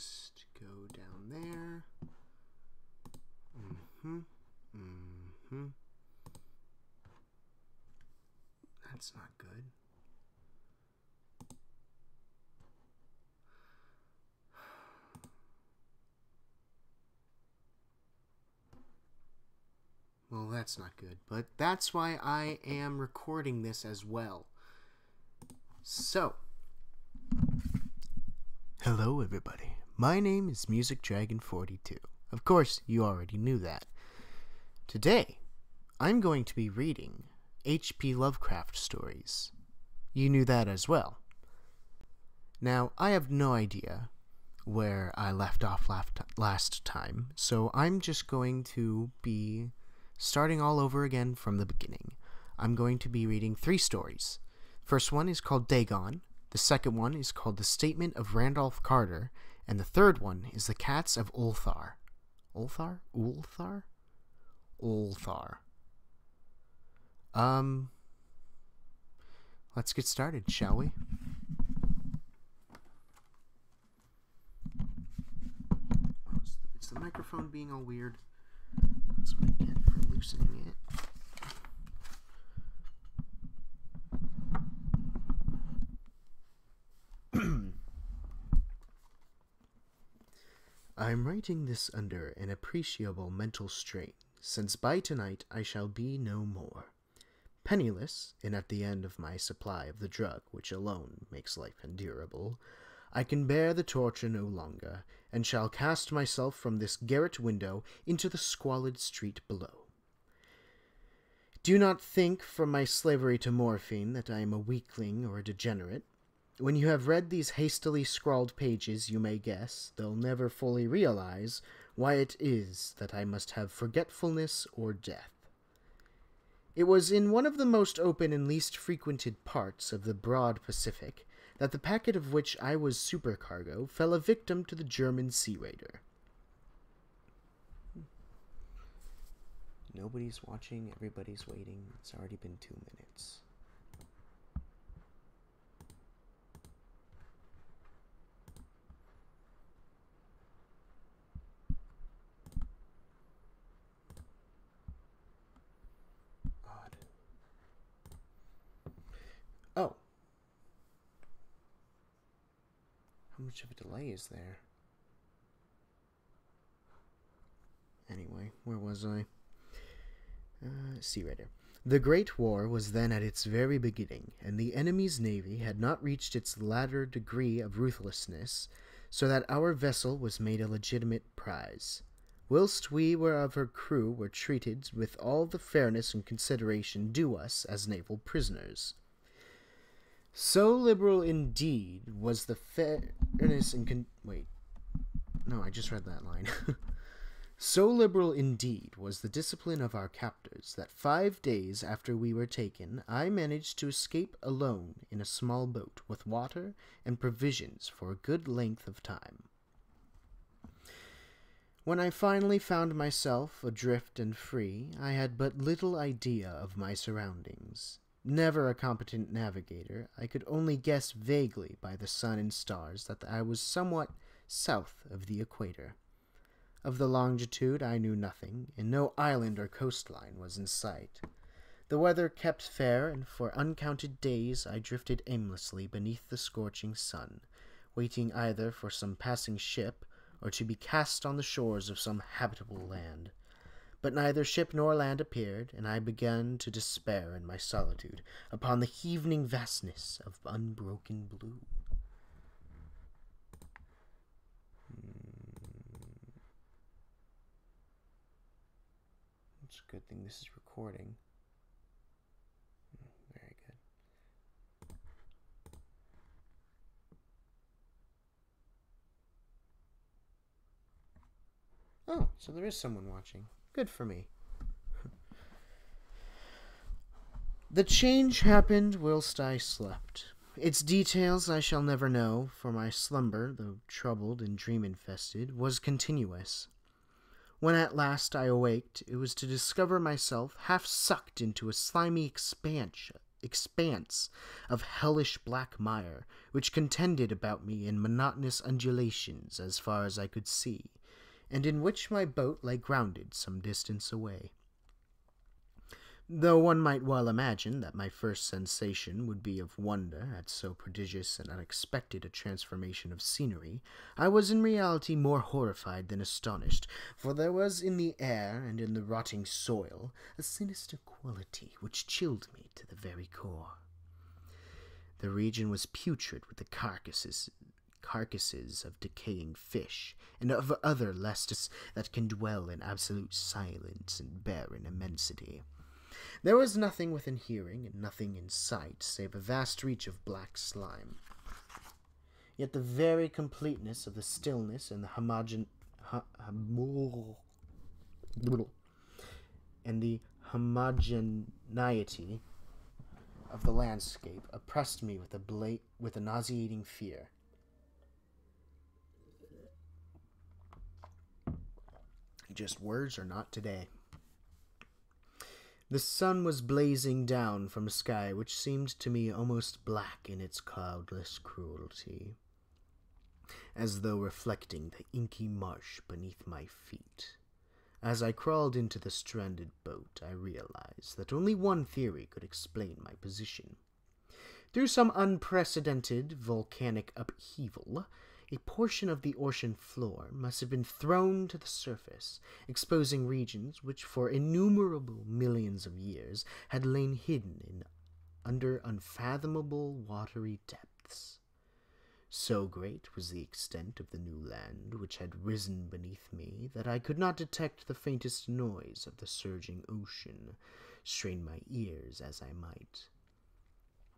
just go down there. That's not good. Well, that's not good, but that's why I am recording this as well. So, hello everybody. My name is Music Dragon 42. Of course, you already knew that. Today, I'm going to be reading H.P. Lovecraft stories. You knew that as well. Now, I have no idea where I left off last time, so I'm just going to be starting all over again from the beginning. I'm going to be reading 3 stories. First one is called Dagon, the second one is called The Statement of Randolph Carter, and the third one is The Cats of Ulthar. Ulthar? Ulthar? Ulthar. Let's get started, shall we? Is the microphone being all weird? That's what I get for loosening it. I'm writing this under an appreciable mental strain, since by tonight I shall be no more. Penniless, and at the end of my supply of the drug which alone makes life endurable, I can bear the torture no longer, and shall cast myself from this garret window into the squalid street below. Do not think from my slavery to morphine that I am a weakling or a degenerate. When you have read these hastily scrawled pages, you may guess, though never fully realize, why it is that I must have forgetfulness or death. It was in one of the most open and least frequented parts of the broad Pacific that the packet of which I was supercargo fell a victim to the German sea raider. Nobody's watching, everybody's waiting. It's already been 2 minutes. Odd. Oh. How much of a delay is there? Anyway, where was I? Sea Raider. The Great War was then at its very beginning, and the enemy's navy had not reached its latter degree of ruthlessness, so that our vessel was made a legitimate prize, whilst we were of her crew were treated with all the fairness and consideration due us as naval prisoners. So liberal indeed was the fairness and wait. No, I just read that line. So liberal indeed was the discipline of our captors that 5 days after we were taken, I managed to escape alone in a small boat with water and provisions for a good length of time. When I finally found myself adrift and free, I had but little idea of my surroundings. Never a competent navigator, I could only guess vaguely by the sun and stars that I was somewhat south of the equator. Of the longitude I knew nothing, and no island or coastline was in sight. The weather kept fair, and for uncounted days I drifted aimlessly beneath the scorching sun, waiting either for some passing ship or to be cast on the shores of some habitable land. But neither ship nor land appeared, and I began to despair in my solitude upon the heaving vastness of unbroken blue. It's a good thing this is recording. Very good. Oh, so there is someone watching. Good for me. The change happened whilst I slept. Its details I shall never know, for my slumber, though troubled and dream-infested, was continuous. When at last I awaked, it was to discover myself half sucked into a slimy expanse expanse of hellish black mire, which contended about me in monotonous undulations as far as I could see, and in which my boat lay grounded some distance away. Though one might well imagine that my first sensation would be of wonder at so prodigious and unexpected a transformation of scenery, I was in reality more horrified than astonished, for there was in the air and in the rotting soil a sinister quality which chilled me to the very core. The region was putrid with the carcasses of decaying fish, and of other lestes that can dwell in absolute silence and barren immensity. There was nothing within hearing and nothing in sight save a vast reach of black slime. Yet the very completeness of the stillness and the homogeneity of the landscape oppressed me with a nauseating fear. Just words are not today. The sun was blazing down from a sky which seemed to me almost black in its cloudless cruelty, as though reflecting the inky marsh beneath my feet. As I crawled into the stranded boat, I realized that only one theory could explain my position. Through some unprecedented volcanic upheaval, a portion of the ocean floor must have been thrown to the surface, exposing regions which for innumerable millions of years had lain hidden under unfathomable watery depths. So great was the extent of the new land which had risen beneath me that I could not detect the faintest noise of the surging ocean, strain my ears as I might.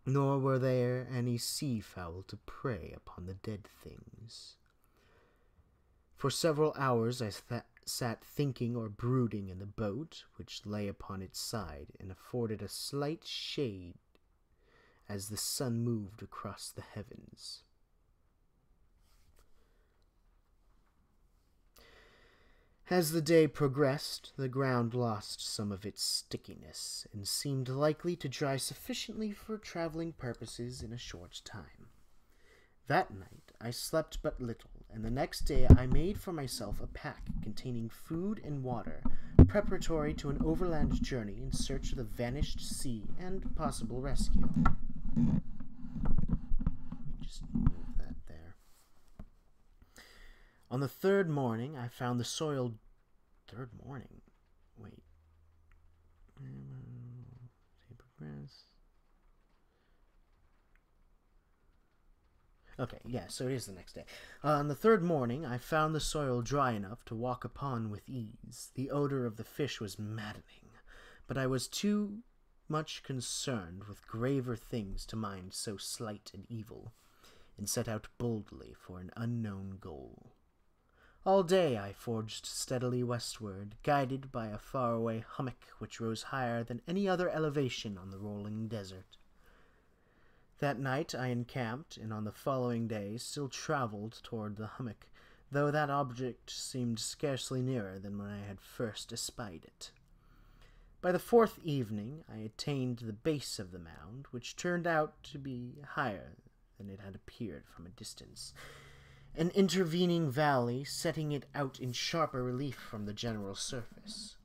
Nor were there any sea-fowl to prey upon the dead things. For several hours I sat thinking or brooding in the boat, which lay upon its side and afforded a slight shade as the sun moved across the heavens. As the day progressed, the ground lost some of its stickiness and seemed likely to dry sufficiently for traveling purposes in a short time. That night I slept but little, and the next day I made for myself a pack containing food and water, preparatory to an overland journey in search of the vanished sea and possible rescue. Let me just move that there. On the third morning, I found the soil... Third morning? Wait. Okay, yeah, so it is the next day. On the third morning, I found the soil dry enough to walk upon with ease. The odor of the fish was maddening, but I was too much concerned with graver things to mind so slight an evil, and set out boldly for an unknown goal. All day I forged steadily westward, guided by a faraway hummock which rose higher than any other elevation on the rolling desert. That night I encamped, and on the following day still travelled toward the hummock, though that object seemed scarcely nearer than when I had first espied it. By the fourth evening I attained the base of the mound, which turned out to be higher than it had appeared from a distance, an intervening valley setting it out in sharper relief from the general surface.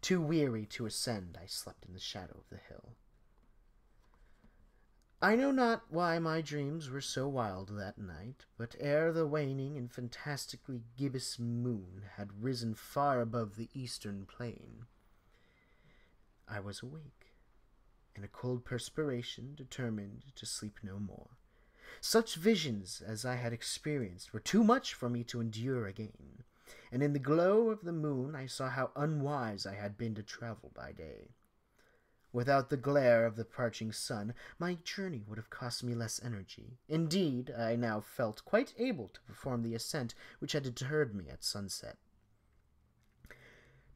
Too weary to ascend, I slept in the shadow of the hill. I know not why my dreams were so wild that night, but ere the waning and fantastically gibbous moon had risen far above the eastern plain, I was awake, and a cold perspiration determined to sleep no more. Such visions as I had experienced were too much for me to endure again, and in the glow of the moon I saw how unwise I had been to travel by day. Without the glare of the parching sun, my journey would have cost me less energy. Indeed, I now felt quite able to perform the ascent which had deterred me at sunset.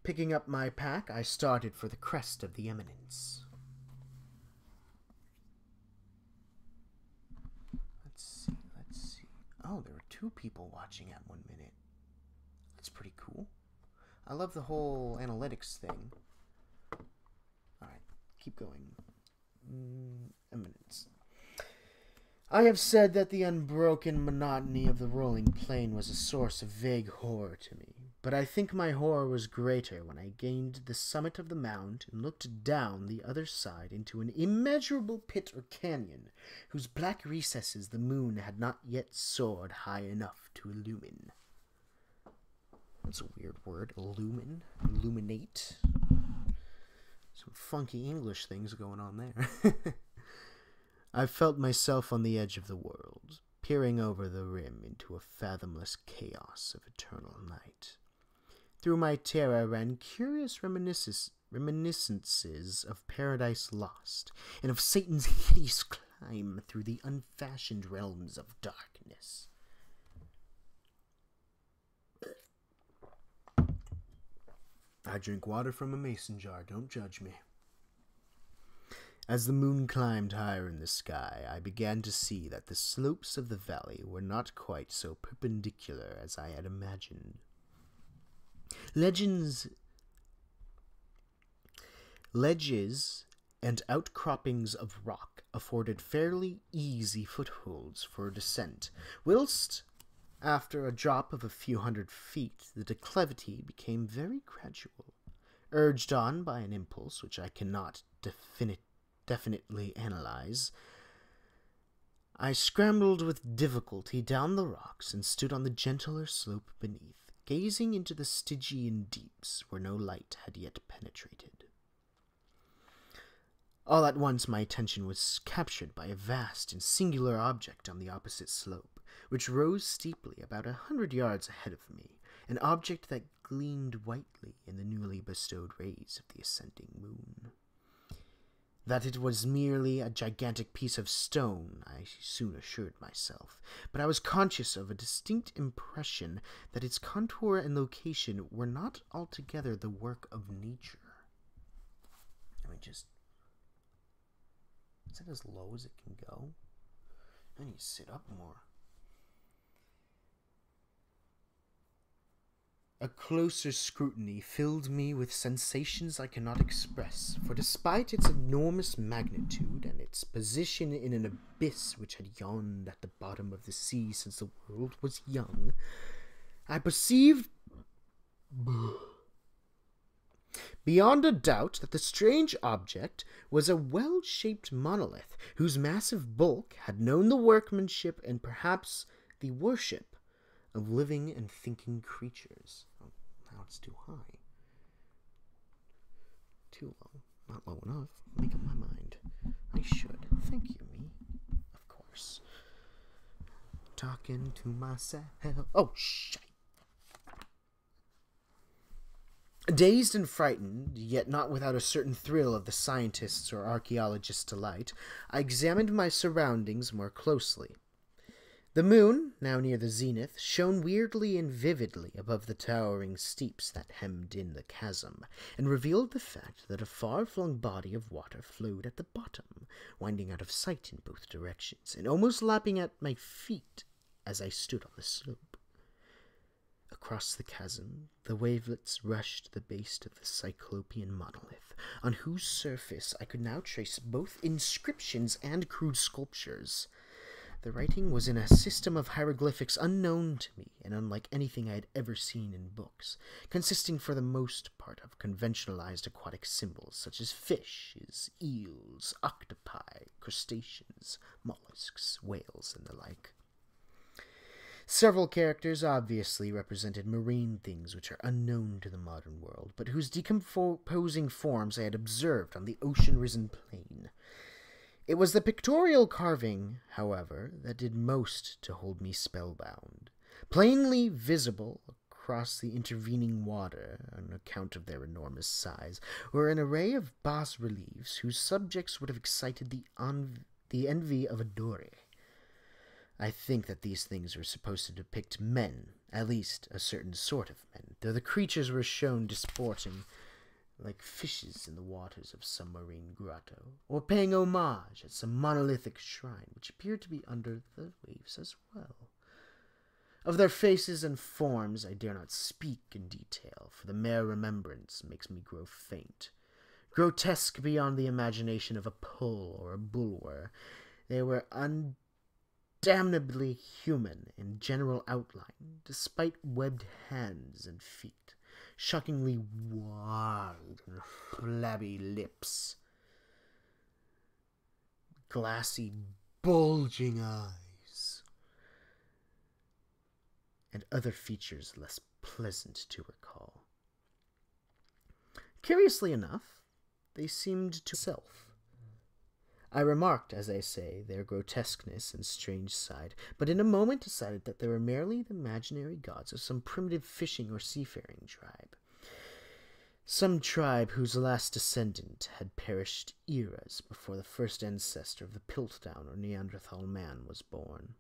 Picking up my pack, I started for the crest of the eminence. Let's see. Oh, there were 2 people watching at 1 minute. That's pretty cool. I love the whole analytics thing. Alright, keep going. eminence. I have said that the unbroken monotony of the rolling plain was a source of vague horror to me, but I think my horror was greater when I gained the summit of the mound and looked down the other side into an immeasurable pit or canyon, whose black recesses the moon had not yet soared high enough to illumine. That's a weird word, illumine, illuminate. Some funky English things going on there. I felt myself on the edge of the world, peering over the rim into a fathomless chaos of eternal night. Through my terror ran curious reminiscences of Paradise Lost, and of Satan's hideous climb through the unfashioned realms of darkness. I drink water from a mason jar, don't judge me. As the moon climbed higher in the sky, I began to see that the slopes of the valley were not quite so perpendicular as I had imagined. Ledges and outcroppings of rock afforded fairly easy footholds for descent, whilst, after a drop of a few hundred feet, the declivity became very gradual. Urged on by an impulse which I cannot definitely analyze, I scrambled with difficulty down the rocks and stood on the gentler slope beneath, gazing into the Stygian deeps where no light had yet penetrated. All at once my attention was captured by a vast and singular object on the opposite slope, which rose steeply about 100 yards ahead of me, an object that gleamed whitely in the newly bestowed rays of the ascending moon. That it was merely a gigantic piece of stone, I soon assured myself, but I was conscious of a distinct impression that its contour and location were not altogether the work of nature. Is it as low as it can go? I need to sit up more. A closer scrutiny filled me with sensations I cannot express, for despite its enormous magnitude and its position in an abyss which had yawned at the bottom of the sea since the world was young, I perceived beyond a doubt that the strange object was a well-shaped monolith whose massive bulk had known the workmanship and perhaps the worship of living and thinking creatures. Oh, now it's too high. Too low. Not low enough. Make up my mind. I should. Thank you, me. Of course. Talking to myself. Oh, shit. Dazed and frightened, yet not without a certain thrill of the scientist's or archaeologist's delight, I examined my surroundings more closely. The moon, now near the zenith, shone weirdly and vividly above the towering steeps that hemmed in the chasm, and revealed the fact that a far-flung body of water flowed at the bottom, winding out of sight in both directions, and almost lapping at my feet as I stood on the slope. Across the chasm, the wavelets rushed to the base of the cyclopean monolith, on whose surface I could now trace both inscriptions and crude sculptures. The writing was in a system of hieroglyphics unknown to me and unlike anything I had ever seen in books, consisting for the most part of conventionalized aquatic symbols such as fishes, eels, octopi, crustaceans, mollusks, whales, and the like. Several characters obviously represented marine things which are unknown to the modern world, but whose decomposing forms I had observed on the ocean-risen plain. It was the pictorial carving, however, that did most to hold me spellbound. Plainly visible across the intervening water, on account of their enormous size, were an array of bas-reliefs whose subjects would have excited the envy of a Doré. I think that these things were supposed to depict men, at least a certain sort of men, though the creatures were shown disporting like fishes in the waters of some marine grotto, or paying homage at some monolithic shrine which appeared to be under the waves as well. Of their faces and forms I dare not speak in detail, for the mere remembrance makes me grow faint. Grotesque beyond the imagination of a Pole or a Bulwer, they were undamnably human in general outline, despite webbed hands and feet, shockingly wide and flabby lips, glassy, bulging eyes, and other features less pleasant to recall. Curiously enough, they seemed to self. I remarked, as I say, their grotesqueness and strange side, but in a moment decided that they were merely the imaginary gods of some primitive fishing or seafaring tribe. Some tribe whose last descendant had perished eras before the first ancestor of the Piltdown or Neanderthal man was born.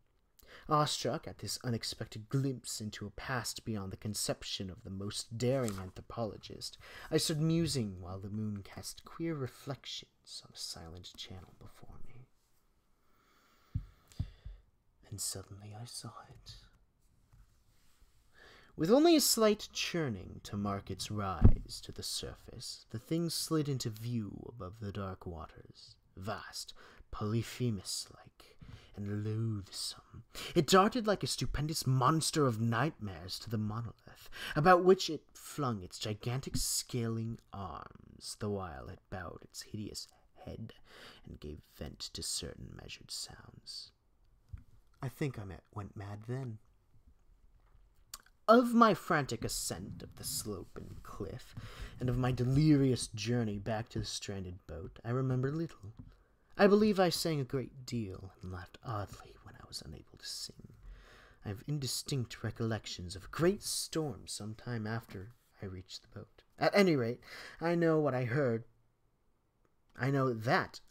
Awestruck at this unexpected glimpse into a past beyond the conception of the most daring anthropologist, I stood musing while the moon cast queer reflections on a silent channel before me. And suddenly I saw it. With only a slight churning to mark its rise to the surface, the thing slid into view above the dark waters, vast, Polyphemus-like, and loathsome. It darted like a stupendous monster of nightmares to the monolith, about which it flung its gigantic scaling arms, the while it bowed its hideous head and gave vent to certain measured sounds. I think I went mad then. Of my frantic ascent of the slope and cliff, and of my delirious journey back to the stranded boat, I remember little. I believe I sang a great deal and laughed oddly when I was unable to sing. I have indistinct recollections of a great storm some time after I reached the boat. At any rate, I know that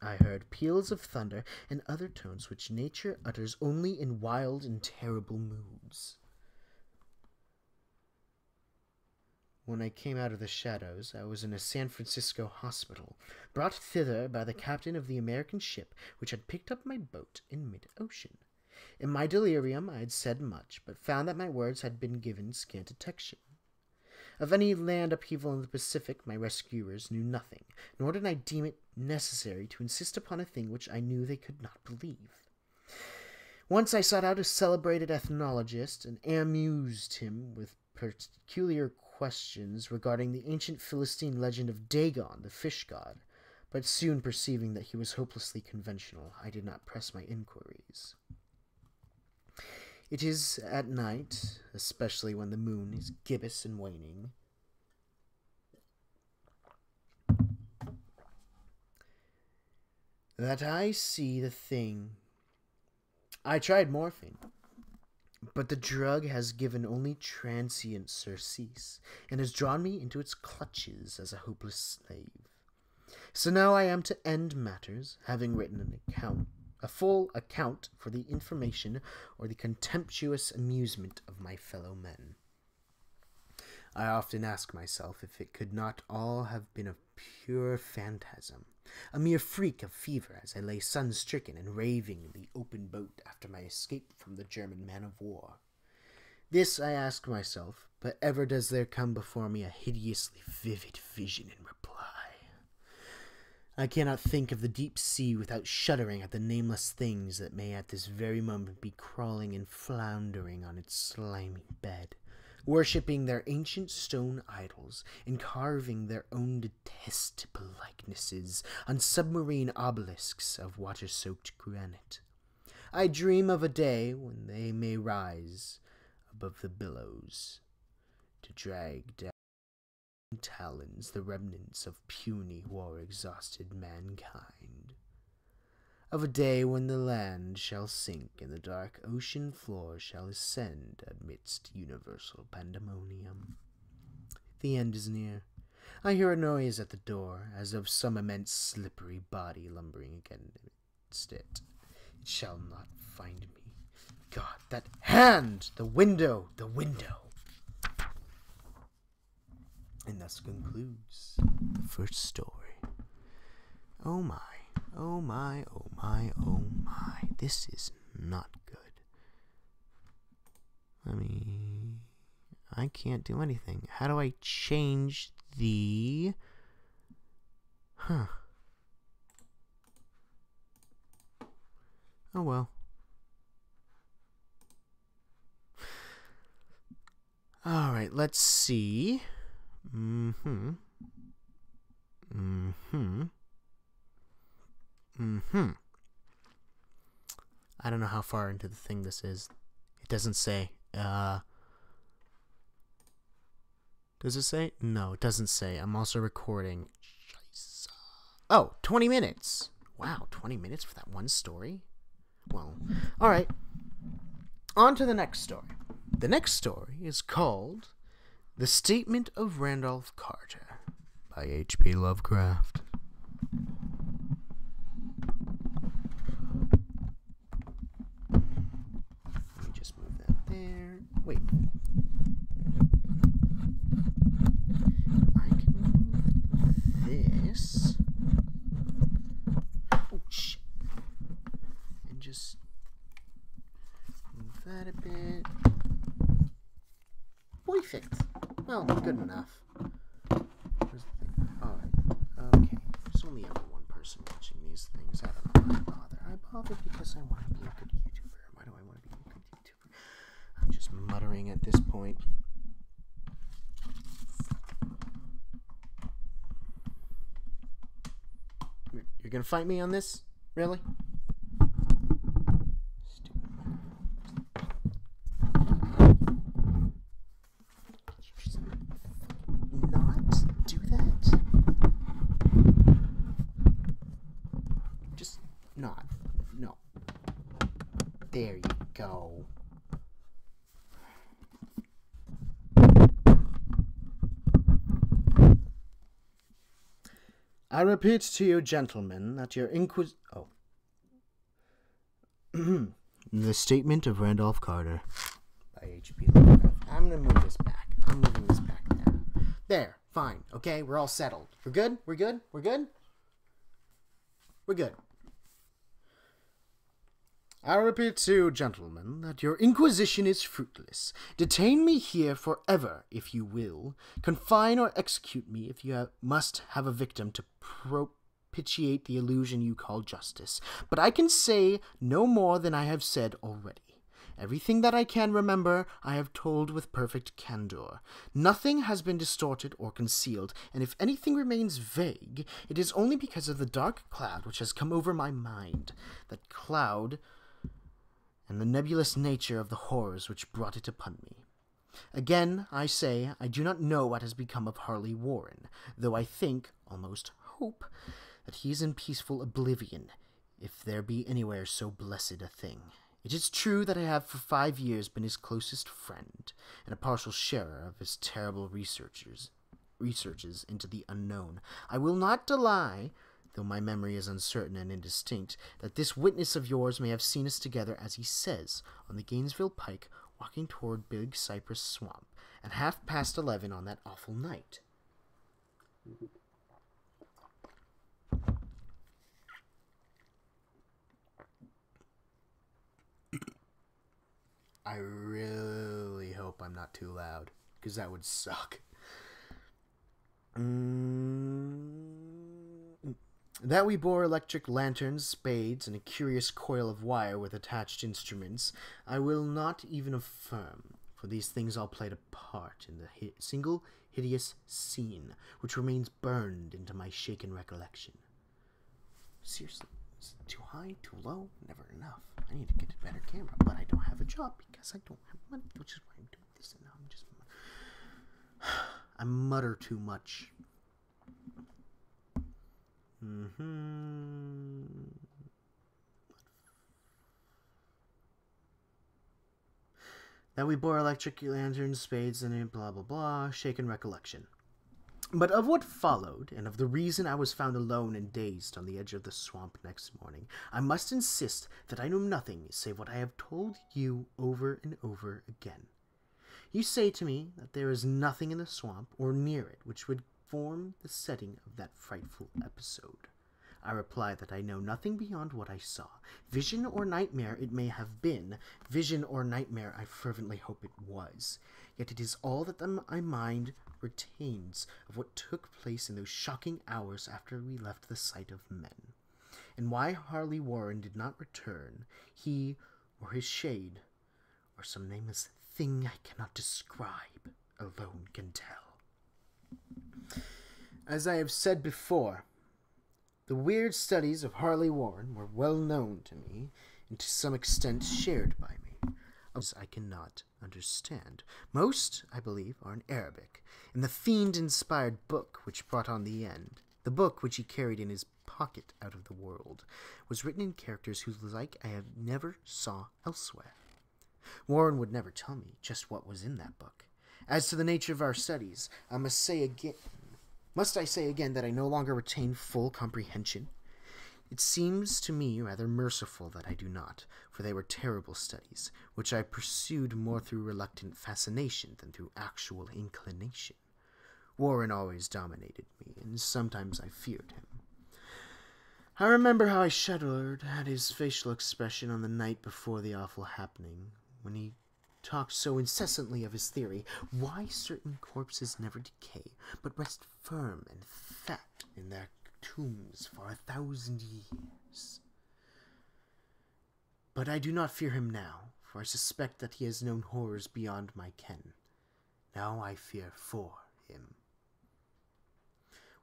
I heard peals of thunder and other tones which nature utters only in wild and terrible moods. When I came out of the shadows, I was in a San Francisco hospital, brought thither by the captain of the American ship which had picked up my boat in mid-ocean. In my delirium I had said much, but found that my words had been given scant attention. Of any land upheaval in the Pacific my rescuers knew nothing, nor did I deem it necessary to insist upon a thing which I knew they could not believe. Once I sought out a celebrated ethnologist and amused him with peculiar questions regarding the ancient Philistine legend of Dagon, the fish god, but soon perceiving that he was hopelessly conventional, I did not press my inquiries. It is at night, especially when the moon is gibbous and waning, that I see the thing. I tried morphine, but the drug has given only transient surcease, and has drawn me into its clutches as a hopeless slave. So now I am to end matters, having written a full account for the information or the contemptuous amusement of my fellow men. I often ask myself if it could not all have been a pure phantasm, a mere freak of fever as I lay sun-stricken and raving in the open boat after my escape from the German man-of-war. This I ask myself, but ever does there come before me a hideously vivid vision in reply. I cannot think of the deep sea without shuddering at the nameless things that may at this very moment be crawling and floundering on its slimy bed, worshipping their ancient stone idols, and carving their own detestable likenesses on submarine obelisks of water-soaked granite. I dream of a day when they may rise above the billows to drag down talons the remnants of puny war-exhausted mankind. Of a day when the land shall sink and the dark ocean floor shall ascend amidst universal pandemonium. The end is near. I hear a noise at the door, as of some immense slippery body lumbering against it. It shall not find me. God, that hand! The window! The window! And thus concludes the first story. Oh my, oh my, oh my, oh my. This is not good. I can't do anything. How do I change the... Huh. Oh well. Alright, let's see. I don't know how far into the thing this is. It doesn't say. Does it say? No, it doesn't say. I'm also recording. Oh, 20 minutes. Wow, 20 minutes for that one story? Well, alright. On to the next story. The next story is called The Statement of Randolph Carter by H.P. Lovecraft. Let me just move that there. Wait. I can move this. Oh, shit. And just move that a bit. Perfect. Well, good enough. Alright. Okay. There's only ever one person watching these things. I don't know why I bother. I bother because I want to be a good YouTuber. Why do I want to be a good YouTuber? I'm just muttering at this point. You're gonna fight me on this? Really? There you go. I repeat to you, gentlemen, that your The Statement of Randolph Carter by H.P. Lovecraft. I'm gonna move this back. I'm moving this back there. There. Fine. Okay, we're all settled. We're good? We're good? We're good? We're good. I repeat to you, gentlemen, that your inquisition is fruitless. Detain me here forever, if you will. Confine or execute me if you must have a victim to propitiate the illusion you call justice. But I can say no more than I have said already. Everything that I can remember, I have told with perfect candor. Nothing has been distorted or concealed, and if anything remains vague, it is only because of the dark cloud which has come over my mind. That cloud and the nebulous nature of the horrors which brought it upon me. Again, I say, I do not know what has become of Harley Warren, though I think, almost hope, that he is in peaceful oblivion, if there be anywhere so blessed a thing. It is true that I have for 5 years been his closest friend, and a partial sharer of his terrible researches into the unknown. I will not deny, though my memory is uncertain and indistinct, that this witness of yours may have seen us together, as he says, on the Gainesville Pike, walking toward Big Cypress Swamp, at 11:30 on that awful night. I really hope I'm not too loud, because that would suck. That we bore electric lanterns, spades, and a curious coil of wire with attached instruments, I will not even affirm, for these things all played a part in the single hideous scene which remains burned into my shaken recollection. Seriously, is it too high, too low? Never enough. I need to get a better camera, but I don't have a job because I don't have money, which is why I'm doing this, and now I'm just... I mutter too much. That we bore electric lanterns, spades, and blah blah blah, shaken recollection. But of what followed, and of the reason I was found alone and dazed on the edge of the swamp next morning, I must insist that I know nothing save what I have told you over and over again. You say to me that there is nothing in the swamp or near it which would form the setting of that frightful episode. I reply that I know nothing beyond what I saw. Vision or nightmare it may have been. Vision or nightmare I fervently hope it was. yet it is all that my mind retains of what took place in those shocking hours after we left the sight of men. And why Harley Warren did not return, he or his shade, or some nameless thing I cannot describe, alone can tell. As I have said before, the weird studies of Harley Warren were well known to me, and to some extent shared by me. I cannot understand. Most, I believe, are in Arabic, in the fiend-inspired book which brought on the end. The book, which he carried in his pocket out of the world, was written in characters whose like I have never saw elsewhere. Warren would never tell me just what was in that book. As to the nature of our studies, must I say again that I no longer retain full comprehension? It seems to me rather merciful that I do not, for they were terrible studies, which I pursued more through reluctant fascination than through actual inclination. Warren always dominated me, and sometimes I feared him. I remember how I shuddered at his facial expression on the night before the awful happening, when he talked so incessantly of his theory, why certain corpses never decay, but rest firm and fat in their tombs for 1,000 years. But I do not fear him now, for I suspect that he has known horrors beyond my ken. Now I fear for him.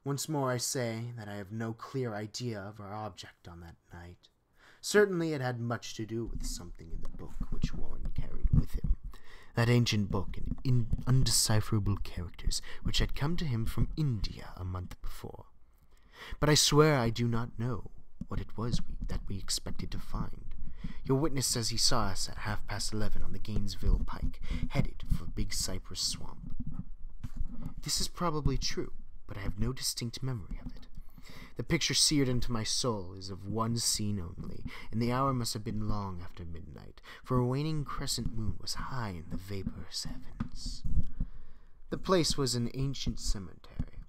Once more I say that I have no clear idea of our object on that night. Certainly it had much to do with something in the book which Warren carried with him. That ancient book in undecipherable characters which had come to him from India a month before. But I swear I do not know what it was that we expected to find. Your witness says he saw us at 11:30 on the Gainesville Pike, headed for Big Cypress Swamp. This is probably true, but I have no distinct memory of it. The picture seared into my soul is of one scene only, and the hour must have been long after midnight, for a waning crescent moon was high in the vaporous heavens. The place was an ancient cemetery,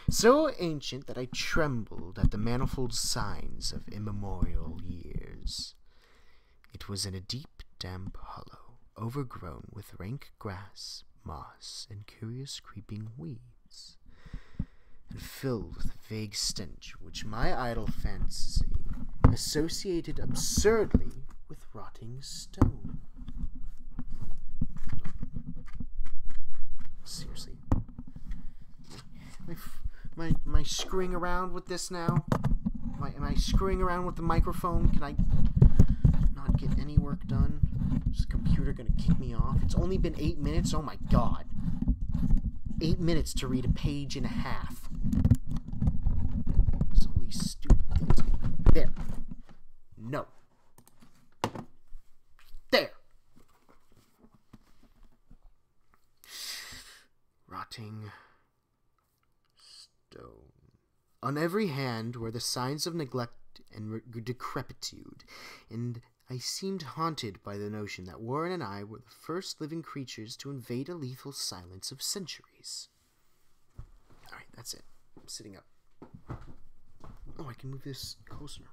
so ancient that I trembled at the manifold signs of immemorial years. It was in a deep, damp hollow, overgrown with rank grass, moss, and curious creeping weeds, and filled with a vague stench which my idle fancy associated absurdly with rotting stone. Seriously. Am I screwing around with this now? Am I screwing around with the microphone? Can I not get any work done? Is the computer gonna kick me off? It's only been 8 minutes? Oh my god. 8 minutes to read a page and a half. There's all these stupid things. There. No. There. Rotting stone. On every hand were the signs of neglect and decrepitude, and I seemed haunted by the notion that Warren and I were the first living creatures to invade a lethal silence of centuries. Alright, that's it. I'm sitting up. Oh, I can move this closer.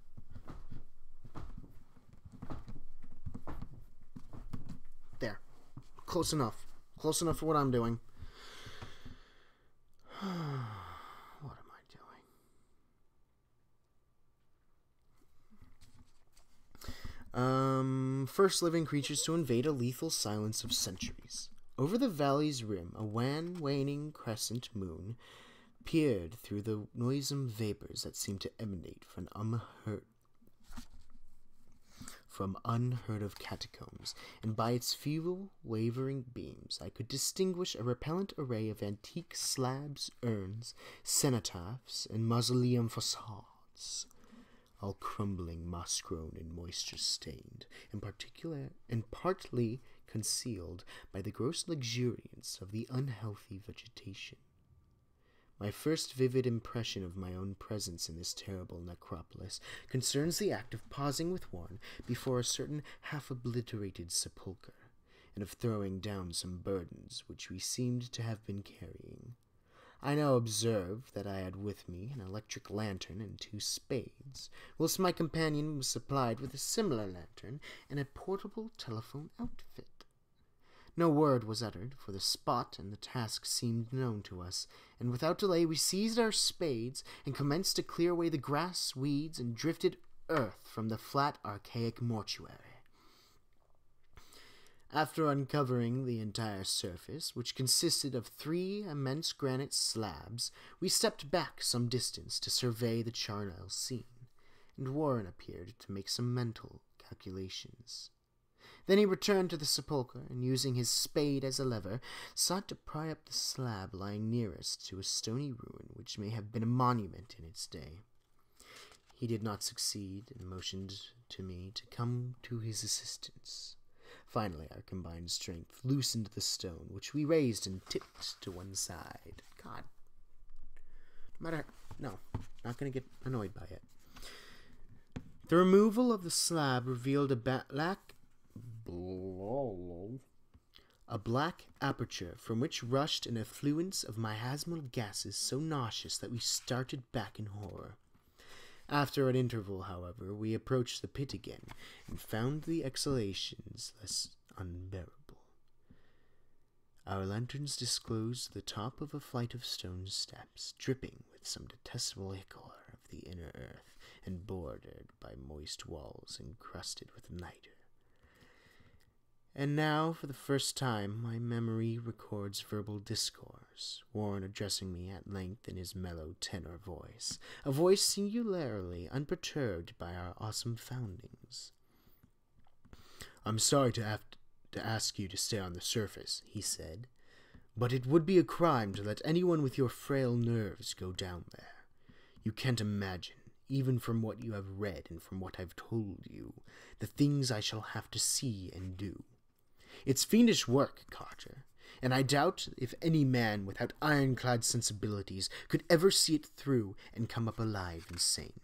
There. Close enough. Close enough for what I'm doing. What am I doing? First living creatures to invade a lethal silence of centuries. Over the valley's rim, a waning crescent moon peered through the noisome vapors that seemed to emanate from unheard of catacombs, and by its feeble, wavering beams I could distinguish a repellent array of antique slabs, urns, cenotaphs, and mausoleum facades, all crumbling, moss-grown, and moisture-stained, and partly concealed by the gross luxuriance of the unhealthy vegetation. My first vivid impression of my own presence in this terrible necropolis concerns the act of pausing with Warren before a certain half-obliterated sepulchre, and of throwing down some burdens which we seemed to have been carrying. I now observed that I had with me an electric lantern and 2 spades, whilst my companion was supplied with a similar lantern and a portable telephone outfit. No word was uttered, for the spot and the task seemed known to us, and without delay we seized our spades and commenced to clear away the grass, weeds, and drifted earth from the flat, archaic mortuary. After uncovering the entire surface, which consisted of 3 immense granite slabs, we stepped back some distance to survey the charnel scene, and Warren appeared to make some mental calculations. Then he returned to the sepulchre, and using his spade as a lever, sought to pry up the slab lying nearest to a stony ruin which may have been a monument in its day. He did not succeed, and motioned to me to come to his assistance. Finally, our combined strength loosened the stone, which we raised and tipped to one side. God. No, not going to get annoyed by it. The removal of the slab revealed a black aperture from which rushed an effluence of miasmal gases so nauseous that we started back in horror. After an interval, however, we approached the pit again and found the exhalations less unbearable. Our lanterns disclosed the top of a flight of stone steps, dripping with some detestable ichor of the inner earth and bordered by moist walls encrusted with niter. And now, for the first time, my memory records verbal discourse, Warren addressing me at length in his mellow tenor voice, a voice singularly unperturbed by our awesome foundings. "I'm sorry to have to ask you to stay on the surface," he said, "but it would be a crime to let anyone with your frail nerves go down there. You can't imagine, even from what you have read and from what I've told you, the things I shall have to see and do. It's fiendish work, Carter, and I doubt if any man without ironclad sensibilities could ever see it through and come up alive and sane.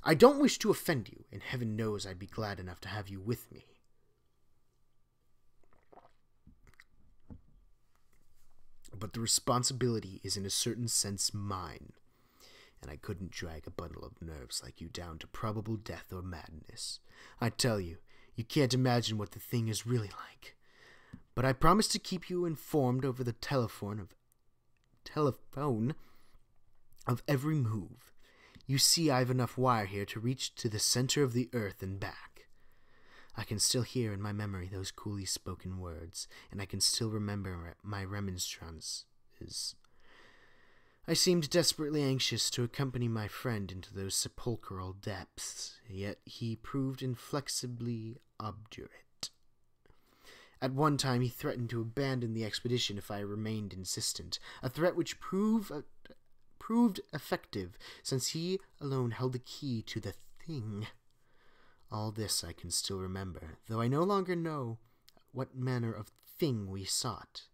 I don't wish to offend you, and heaven knows I'd be glad enough to have you with me. But the responsibility is in a certain sense mine, and I couldn't drag a bundle of nerves like you down to probable death or madness. I tell you, you can't imagine what the thing is really like. But I promise to keep you informed over the telephone of every move. You see, I've enough wire here to reach to the center of the earth and back. I can still hear in my memory those coolly spoken words, and I can still remember my remonstrances. I seemed desperately anxious to accompany my friend into those sepulchral depths, yet he proved inflexibly obdurate. At one time he threatened to abandon the expedition if I remained insistent, a threat which proved effective, since he alone held the key to the thing. All this I can still remember, though I no longer know what manner of thing we sought.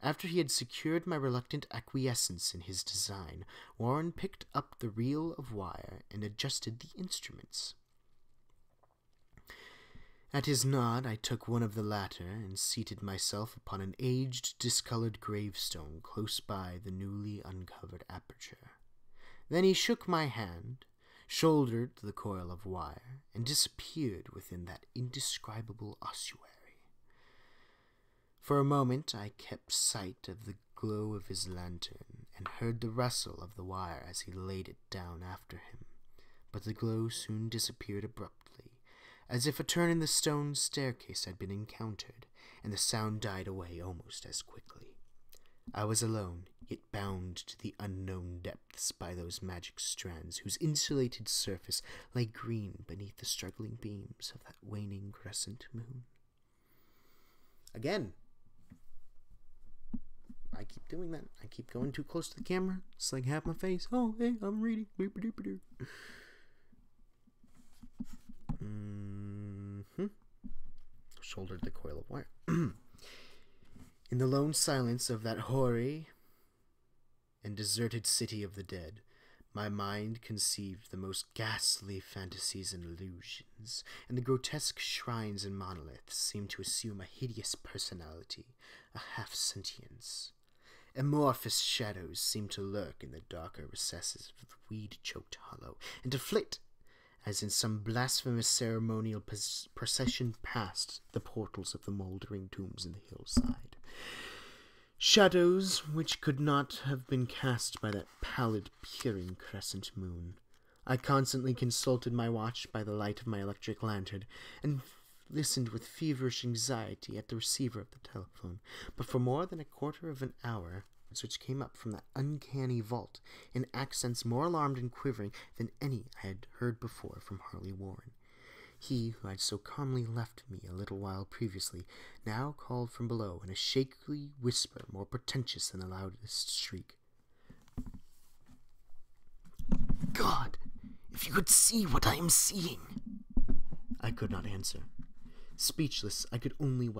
After he had secured my reluctant acquiescence in his design, Warren picked up the reel of wire and adjusted the instruments. At his nod, I took one of the latter and seated myself upon an aged, discolored gravestone close by the newly uncovered aperture. Then he shook my hand, shouldered the coil of wire, and disappeared within that indescribable ossuary. For a moment I kept sight of the glow of his lantern, and heard the rustle of the wire as he laid it down after him, but the glow soon disappeared abruptly, as if a turn in the stone staircase had been encountered, and the sound died away almost as quickly. I was alone, yet bound to the unknown depths by those magic strands whose insulated surface lay green beneath the struggling beams of that waning crescent moon. Again, I keep doing that. I keep going too close to the camera. It's like half my face. Oh, hey, I'm reading. Shouldered the coil of wire. In the lone silence of that hoary and deserted city of the dead, my mind conceived the most ghastly fantasies and illusions, and the grotesque shrines and monoliths seemed to assume a hideous personality, a half-sentience. Amorphous shadows seemed to lurk in the darker recesses of the weed-choked hollow, and to flit as in some blasphemous ceremonial procession past the portals of the mouldering tombs in the hillside. Shadows which could not have been cast by that pallid, peering crescent moon. I constantly consulted my watch by the light of my electric lantern, and listened with feverish anxiety at the receiver of the telephone, but for more than a quarter of an hour, which came up from that uncanny vault in accents more alarmed and quivering than any I had heard before from Harley Warren. He who had so calmly left me a little while previously now called from below in a shaky whisper more pretentious than the loudest shriek. "God, if you could see what I am seeing!" I could not answer. Speechless, I could only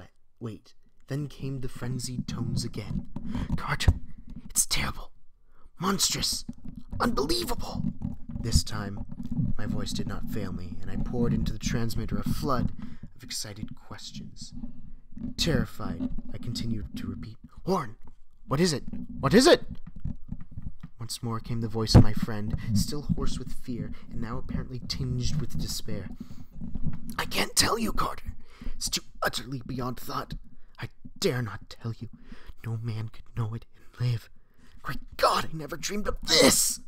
wait. Then came the frenzied tones again. "Carter, it's terrible, monstrous, unbelievable!" This time, my voice did not fail me, and I poured into the transmitter a flood of excited questions. Terrified, I continued to repeat, "Warren, what is it? What is it?" Once more came the voice of my friend, still hoarse with fear, and now apparently tinged with despair. "I can't tell you, Carter. It's too utterly beyond thought. I dare not tell you. No man could know it and live. Great God, I never dreamed of this!"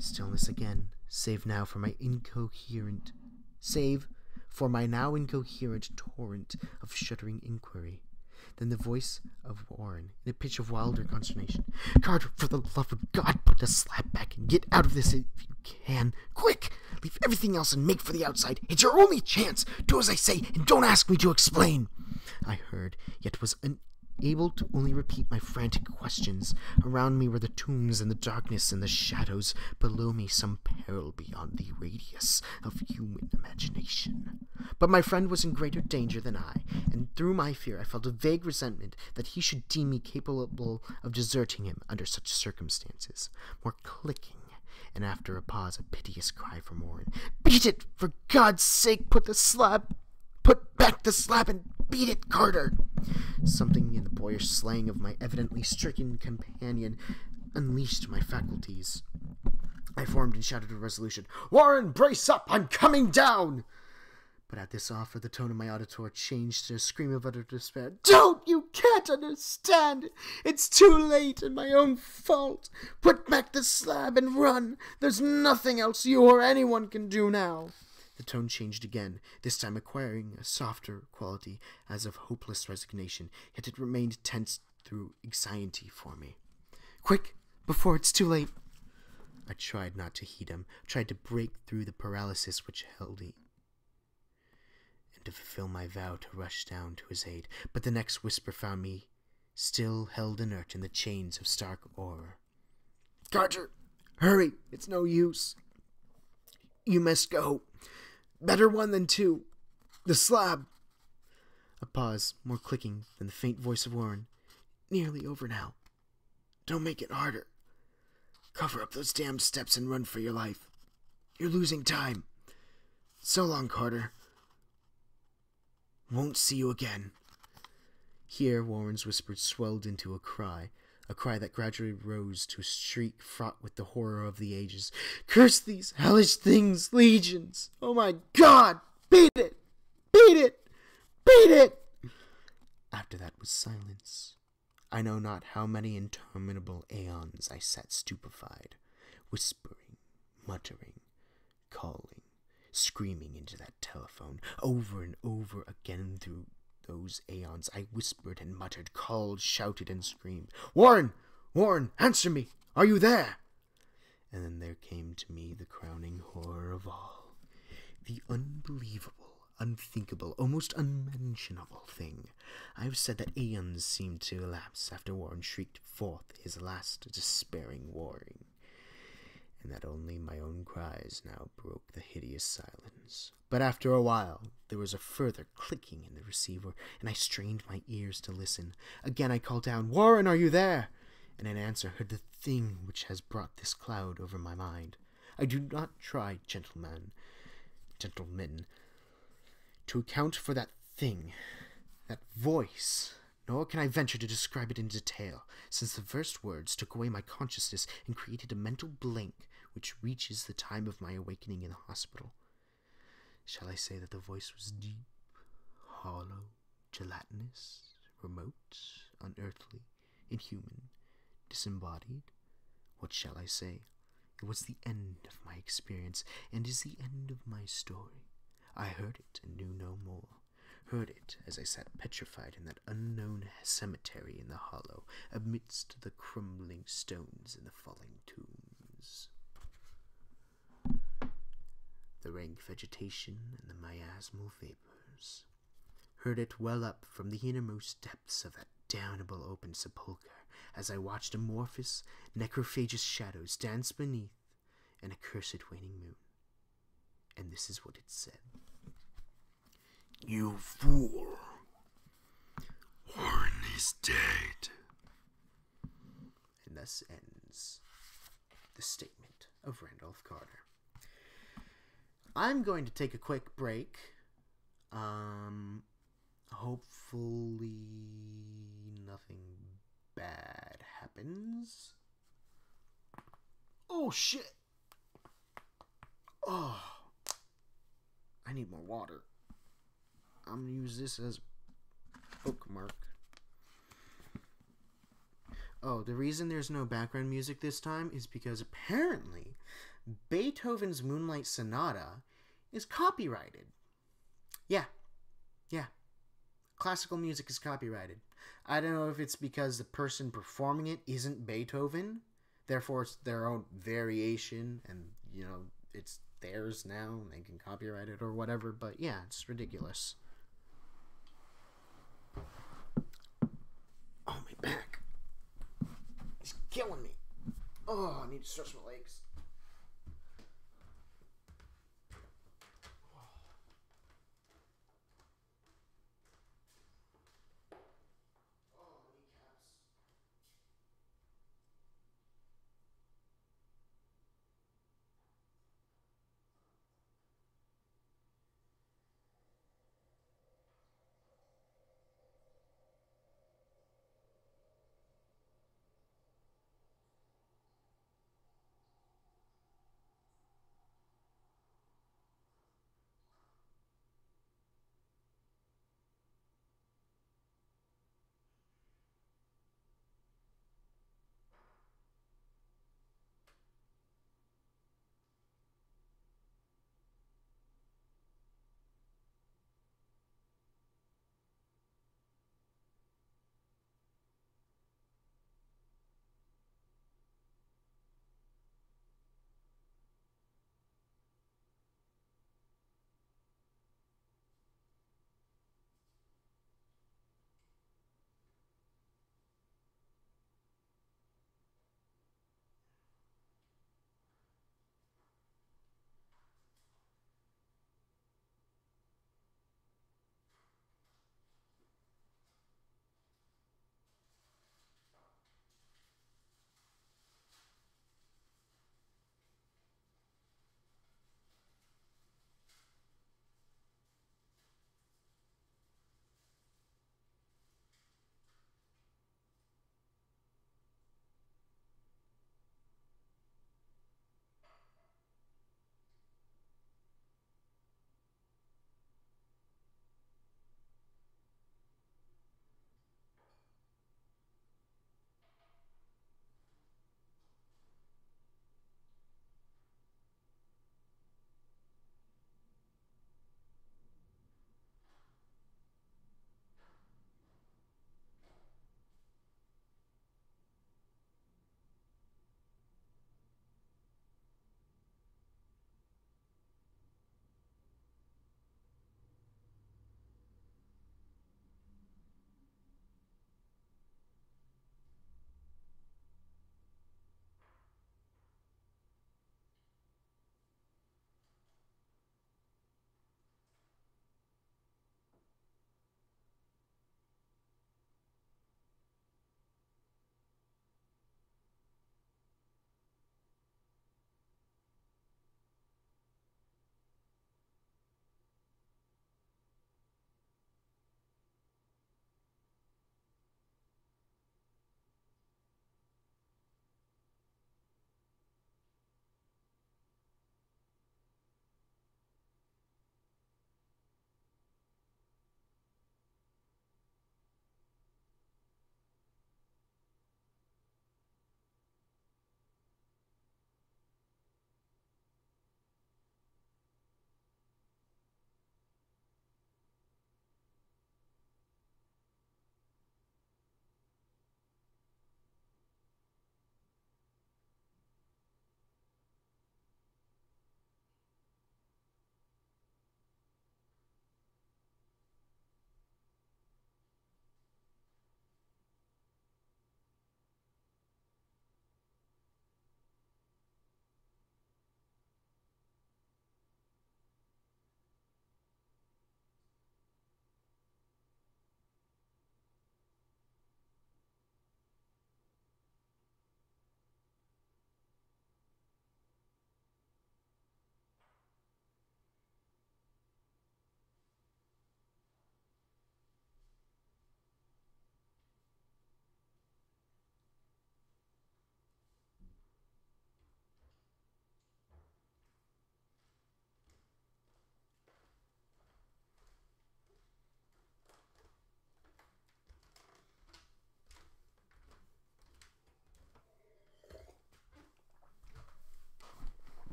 Stillness again, save for my now incoherent torrent of shuddering inquiry. Then the voice of Warren, in a pitch of wilder consternation. "Carter, for the love of God, put the slab back and get out of this if you can. Quick! Leave everything else and make for the outside. It's your only chance. Do as I say, and don't ask me to explain." I heard, yet was unable to only repeat my frantic questions. Around me were the tombs and the darkness and the shadows. Below me some peril beyond the radius of human imagination. But my friend was in greater danger than I, and through my fear I felt a vague resentment that he should deem me capable of deserting him under such circumstances. More clicking, and after a pause a piteous cry from Warren. "Beat it! For God's sake, put back the slab and beat it, Carter!" Something in the boyish slang of my evidently stricken companion unleashed my faculties. I formed and shouted with resolution, "Warren, brace up! I'm coming down!" But at this offer, the tone of my auditor changed to a scream of utter despair. "Don't! You can't understand! It's too late, and my own fault! Put back the slab and run! There's nothing else you or anyone can do now!" The tone changed again, this time acquiring a softer quality, as of hopeless resignation, yet it remained tense through anxiety for me. "Quick, before it's too late!" I tried not to heed him, tried to break through the paralysis which held me, and to fulfill my vow to rush down to his aid, but the next whisper found me still held inert in the chains of stark horror. "Carter, hurry! It's no use. You must go. Better one than two. The slab." A pause, more clicking than the faint voice of Warren. "Nearly over now. Don't make it harder. Cover up those damned steps and run for your life. You're losing time. So long, Carter. Won't see you again." Here Warren's whisper swelled into a cry that gradually rose to a shriek fraught with the horror of the ages. "Curse these hellish things, legions! Oh my God! Beat it! Beat it! Beat it!" After that was silence. I know not how many interminable aeons I sat stupefied, whispering, muttering, calling, screaming into that telephone. Over and over again through those aeons I whispered and muttered, called, shouted, and screamed, "Warren! Warren! Answer me! Are you there?" And then there came to me the crowning horror of all. The unbelievable, unthinkable, almost unmentionable thing. I have said that aeons seemed to elapse after Warren shrieked forth his last despairing warning, and that only my own cries now broke the hideous silence. But after a while, there was a further clicking in the receiver, and I strained my ears to listen. Again I called down, "Warren, are you there?" And in answer heard the thing which has brought this cloud over my mind. I do not try, gentlemen, to account for that thing, that voice, nor can I venture to describe it in detail, since the first words took away my consciousness and created a mental blank which reaches the time of my awakening in the hospital. Shall I say that the voice was deep, hollow, gelatinous, remote, unearthly, inhuman, disembodied? What shall I say? It was the end of my experience, and is the end of my story. I heard it and knew no more. Heard it as I sat petrified in that unknown cemetery in the hollow, amidst the crumbling stones and the falling tombs. The rank vegetation and the miasmal vapors. Heard it well up from the innermost depths of that damnable open sepulchre, as I watched amorphous, necrophagous shadows dance beneath an accursed waning moon. And this is what it said. "You fool! Warren is dead." And thus ends the statement of Randolph Carter. I'm going to take a quick break. Hopefully nothing bad happens. Oh, shit! Oh, I need more water. I'm gonna use this as bookmark. Oh, the reason there's no background music this time is because apparently Beethoven's Moonlight Sonata is copyrighted. Yeah. Classical music is copyrighted. I don't know if it's because the person performing it isn't Beethoven, therefore it's their own variation, and, it's theirs now, and they can copyright it or whatever, but yeah, it's ridiculous. Oh, my back. It's killing me. Oh, I need to stretch my legs.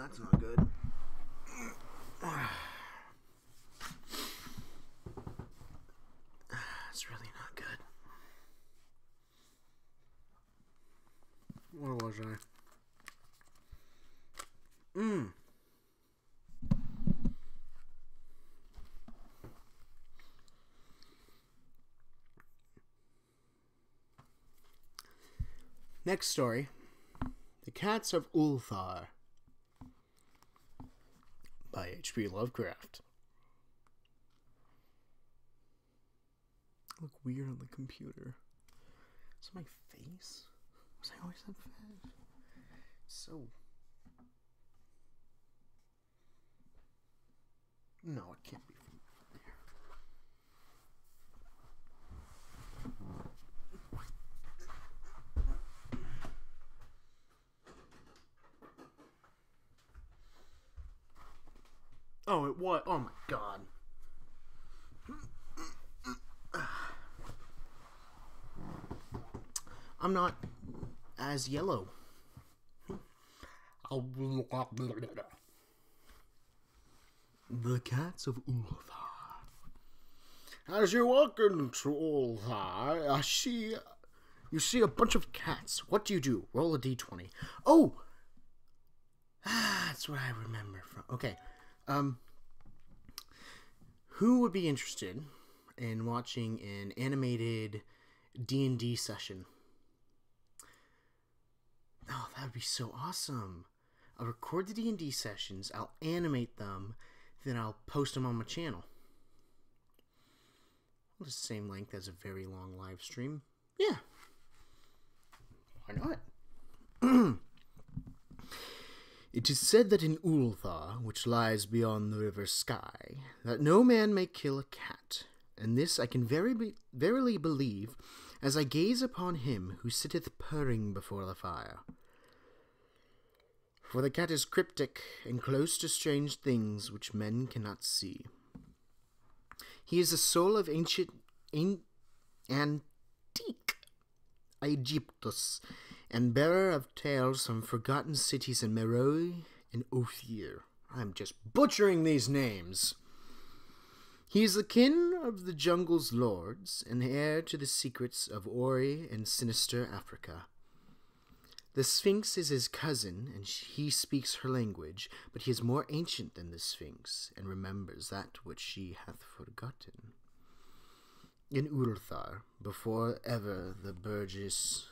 That's not good. It's really not good. Where was I? Next story. The Cats of Ulthar by H.P. Lovecraft. I look weird on the computer. Is it my face? Was I always that fat? So... No, it can't be from there. Oh, it was. Oh my god. I'm not as yellow. The Cats of Ulthar. As you walk into Ulthar, you see a bunch of cats. What do? Roll a d20. Oh! That's what I remember from. Okay. Who would be interested in watching an animated D&D session? Oh, that would be so awesome. I'll record the D&D sessions, I'll animate them, then I'll post them on my channel. The same length as a very long live stream. Yeah. Why not? It is said that in Ulthar, which lies beyond the river Sky, that no man may kill a cat, and this I can verily believe, as I gaze upon him who sitteth purring before the fire. For the cat is cryptic, and close to strange things which men cannot see. He is the soul of antique Aegyptus, and bearer of tales from forgotten cities in Meroe and Ophir. I'm just butchering these names. He is the kin of the jungle's lords, and heir to the secrets of Ori and sinister Africa. The Sphinx is his cousin, and he speaks her language, but he is more ancient than the Sphinx, and remembers that which she hath forgotten. In Ulthar, before ever the burgess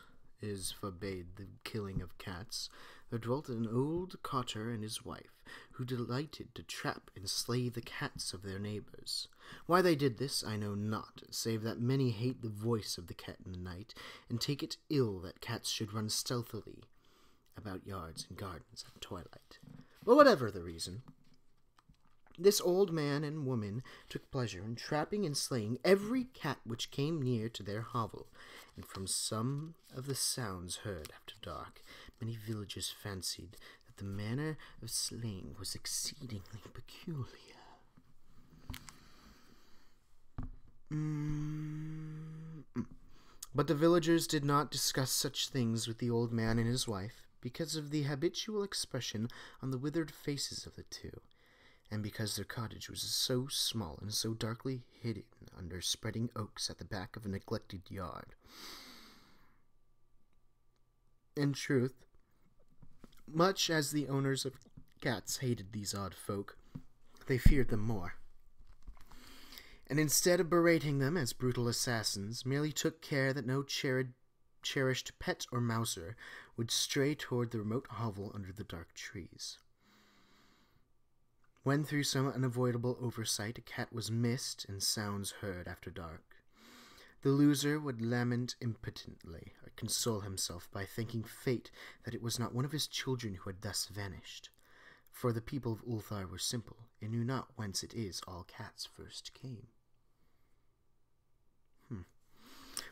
forbade the killing of cats, there dwelt an old cotter and his wife, who delighted to trap and slay the cats of their neighbours. Why they did this I know not, save that many hate the voice of the cat in the night, and take it ill that cats should run stealthily about yards and gardens at twilight. But whatever the reason, this old man and woman took pleasure in trapping and slaying every cat which came near to their hovel, and from some of the sounds heard after dark, many villagers fancied that the manner of slaying was exceedingly peculiar. But the villagers did not discuss such things with the old man and his wife, because of the habitual expression on the withered faces of the two, and because their cottage was so small and so darkly hidden under spreading oaks at the back of a neglected yard. In truth, much as the owners of cats hated these odd folk, they feared them more, and instead of berating them as brutal assassins, merely took care that no cherished pet or mouser would stray toward the remote hovel under the dark trees. When through some unavoidable oversight a cat was missed and sounds heard after dark, the loser would lament impotently, or console himself by thanking fate that it was not one of his children who had thus vanished, for the people of Ulthar were simple, and knew not whence it is all cats first came.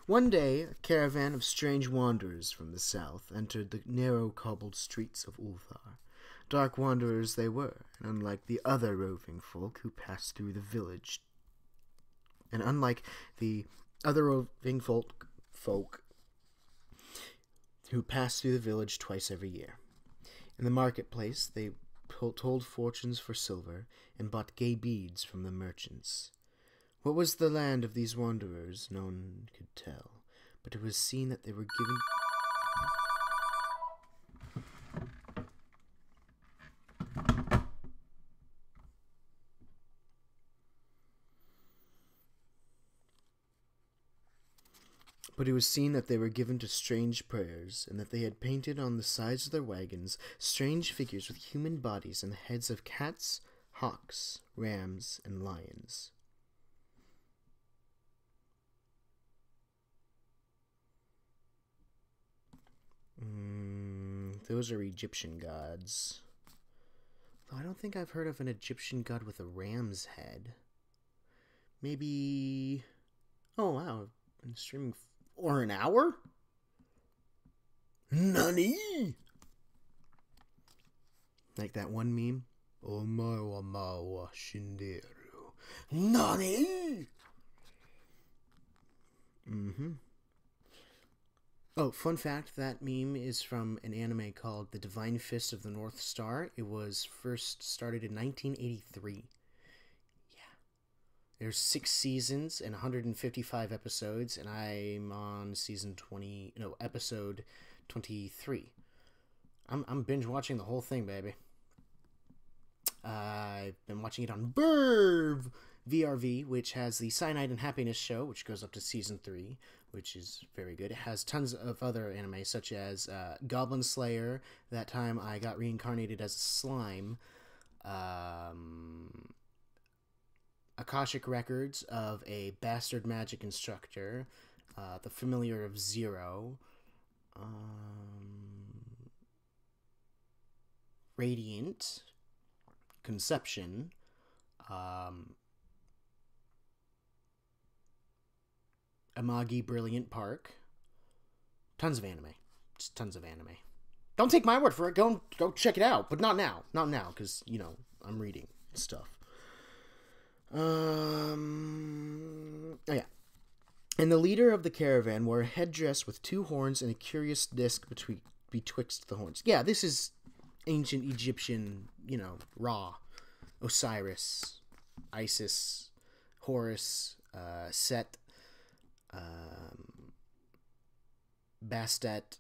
One day, a caravan of strange wanderers from the south entered the narrow cobbled streets of Ulthar. Dark wanderers they were, and unlike the other roving folk who passed through the village, twice every year. In the marketplace, they told fortunes for silver, and bought gay beads from the merchants. What was the land of these wanderers, no one could tell, but it was seen that they were given... But it was seen that they were given to strange prayers, and that they had painted on the sides of their wagons strange figures with human bodies and the heads of cats, hawks, rams, and lions. Those are Egyptian gods. Though I don't think I've heard of an Egyptian god with a ram's head. Maybe... Oh, wow. I've been streaming for an hour? Nani? Like that one meme? Omae wa ma wa shinderu. Nani? Oh, fun fact, that meme is from an anime called The Divine Fist of the North Star. It was first started in 1983. Yeah. There's 6 seasons and 155 episodes, and I'm on episode 23. I'm binge watching the whole thing, baby. I've been watching it on Verve VRV, which has the Cyanide and Happiness show, which goes up to season 3, which is very good. It has tons of other anime, such as Goblin Slayer. That time I got reincarnated as a slime. Akashic Records of a bastard magic instructor. The Familiar of Zero. Radiant. Conception. Amagi Brilliant Park. Tons of anime. Just tons of anime. Don't take my word for it. Go check it out. But not now. Not now, because, I'm reading stuff. Oh, yeah. And the leader of the caravan wore a headdress with 2 horns and a curious disc betwixt the horns. Yeah, this is ancient Egyptian, Ra, Osiris, Isis, Horus, Set, Bastet,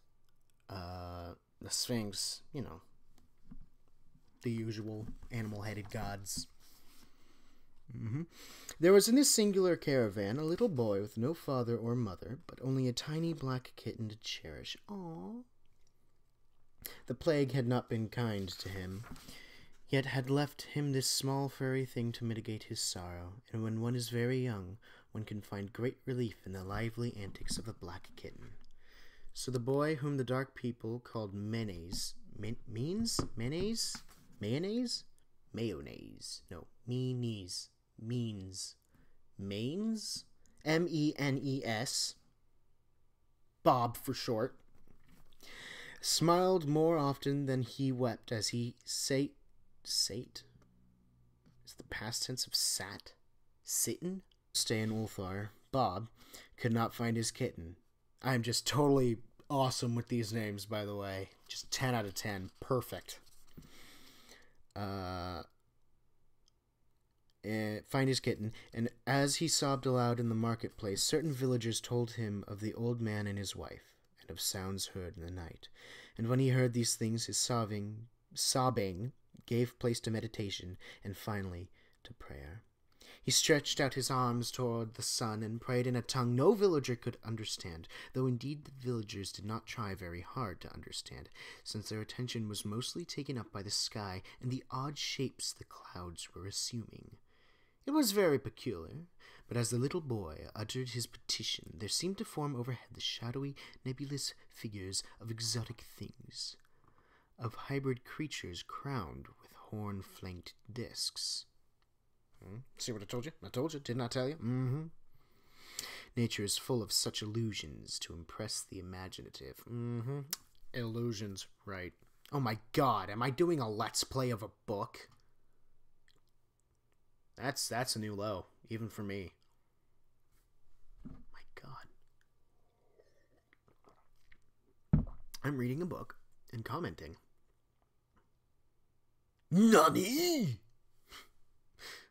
the Sphinx, the usual animal-headed gods. There was in this singular caravan a little boy with no father or mother, but only a tiny black kitten to cherish. Aww. The plague had not been kind to him, yet had left him this small furry thing to mitigate his sorrow, and when one is very young, one can find great relief in the lively antics of a black kitten. So the boy, whom the dark People called Mayonnaise, Means? M-E-N-E-S, Bob for short, smiled more often than he wept as he sate? Is the past tense of sat? Sitten? Stay in Ulthar. Bob could not find his kitten. I'm just totally awesome with these names, by the way. Just 10 out of 10. Perfect. Find his kitten, and as he sobbed aloud in the marketplace, certain villagers told him of the old man and his wife, and of sounds heard in the night. And when he heard these things, his sobbing gave place to meditation, and finally to prayer. He stretched out his arms toward the sun and prayed in a tongue no villager could understand, though indeed the villagers did not try very hard to understand, since their attention was mostly taken up by the sky and the odd shapes the clouds were assuming. It was very peculiar, but as the little boy uttered his petition, there seemed to form overhead the shadowy, nebulous figures of exotic things, of hybrid creatures crowned with horn-flanked discs. See what I told you? I told you. Didn't I tell you? Nature is full of such illusions to impress the imaginative. Illusions, right. Oh my god, am I doing a let's play of a book? That's a new low, even for me. My god. I'm reading a book and commenting. Nani?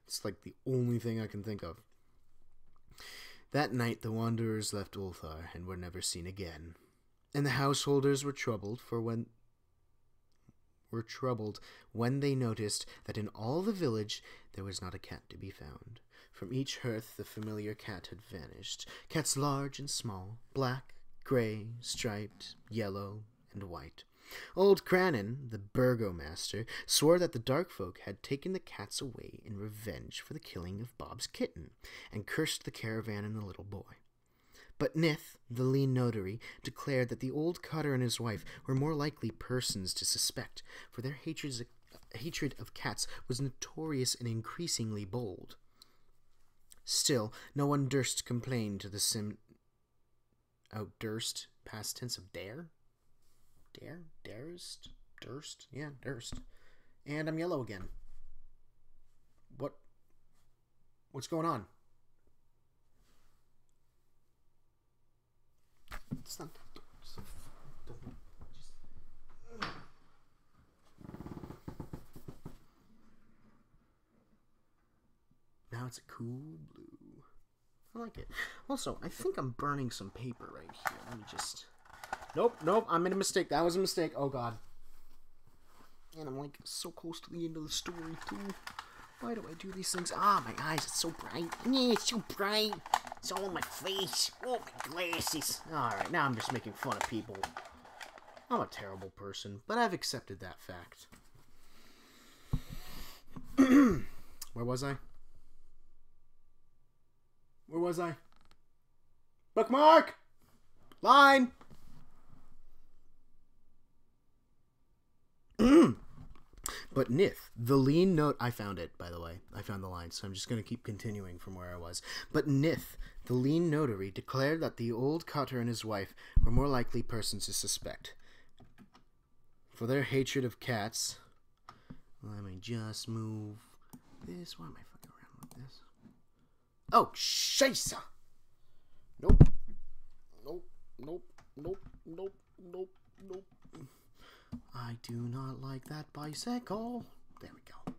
It's like the only thing I can think of. That night the wanderers left Ulthar and were never seen again, and the householders were troubled when they noticed that in all the village there was not a cat to be found. From each hearth the familiar cat had vanished. Cats large and small, black, grey, striped, yellow, and white. Old Crannan, the burgomaster, swore that the dark folk had taken the cats away in revenge for the killing of Bob's kitten, and cursed the caravan and the little boy. But Nith, the lean notary, declared that the old cutter and his wife were more likely persons to suspect, for their hatred of cats was notorious and increasingly bold. Still, no one durst complain to the durst, past tense of dare? Durst? Yeah, durst. And I'm yellow again. What's going on? It's not... Now it's a cool blue. I like it. Also, I think I'm burning some paper right here. Let me just... Nope, I made a mistake. That was a mistake. Oh, God. And I'm, like, so close to the end of the story, too. Why do I do these things? Ah, my eyes, it's so bright. Yeah, it's so bright. It's all on my face. Oh, my glasses. Alright, now I'm just making fun of people. I'm a terrible person, but I've accepted that fact. Where was I? Bookmark! Line! But Nith, the lean note... I found it, by the way. I found the line, so I'm just going to keep continuing from where I was. But Nith, the lean notary, declared that the old cutter and his wife were more likely persons to suspect. For their hatred of cats... Let me just move this. Why am I fucking around like this? Oh, scheisse! Nope. I do not like that bicycle. There we go.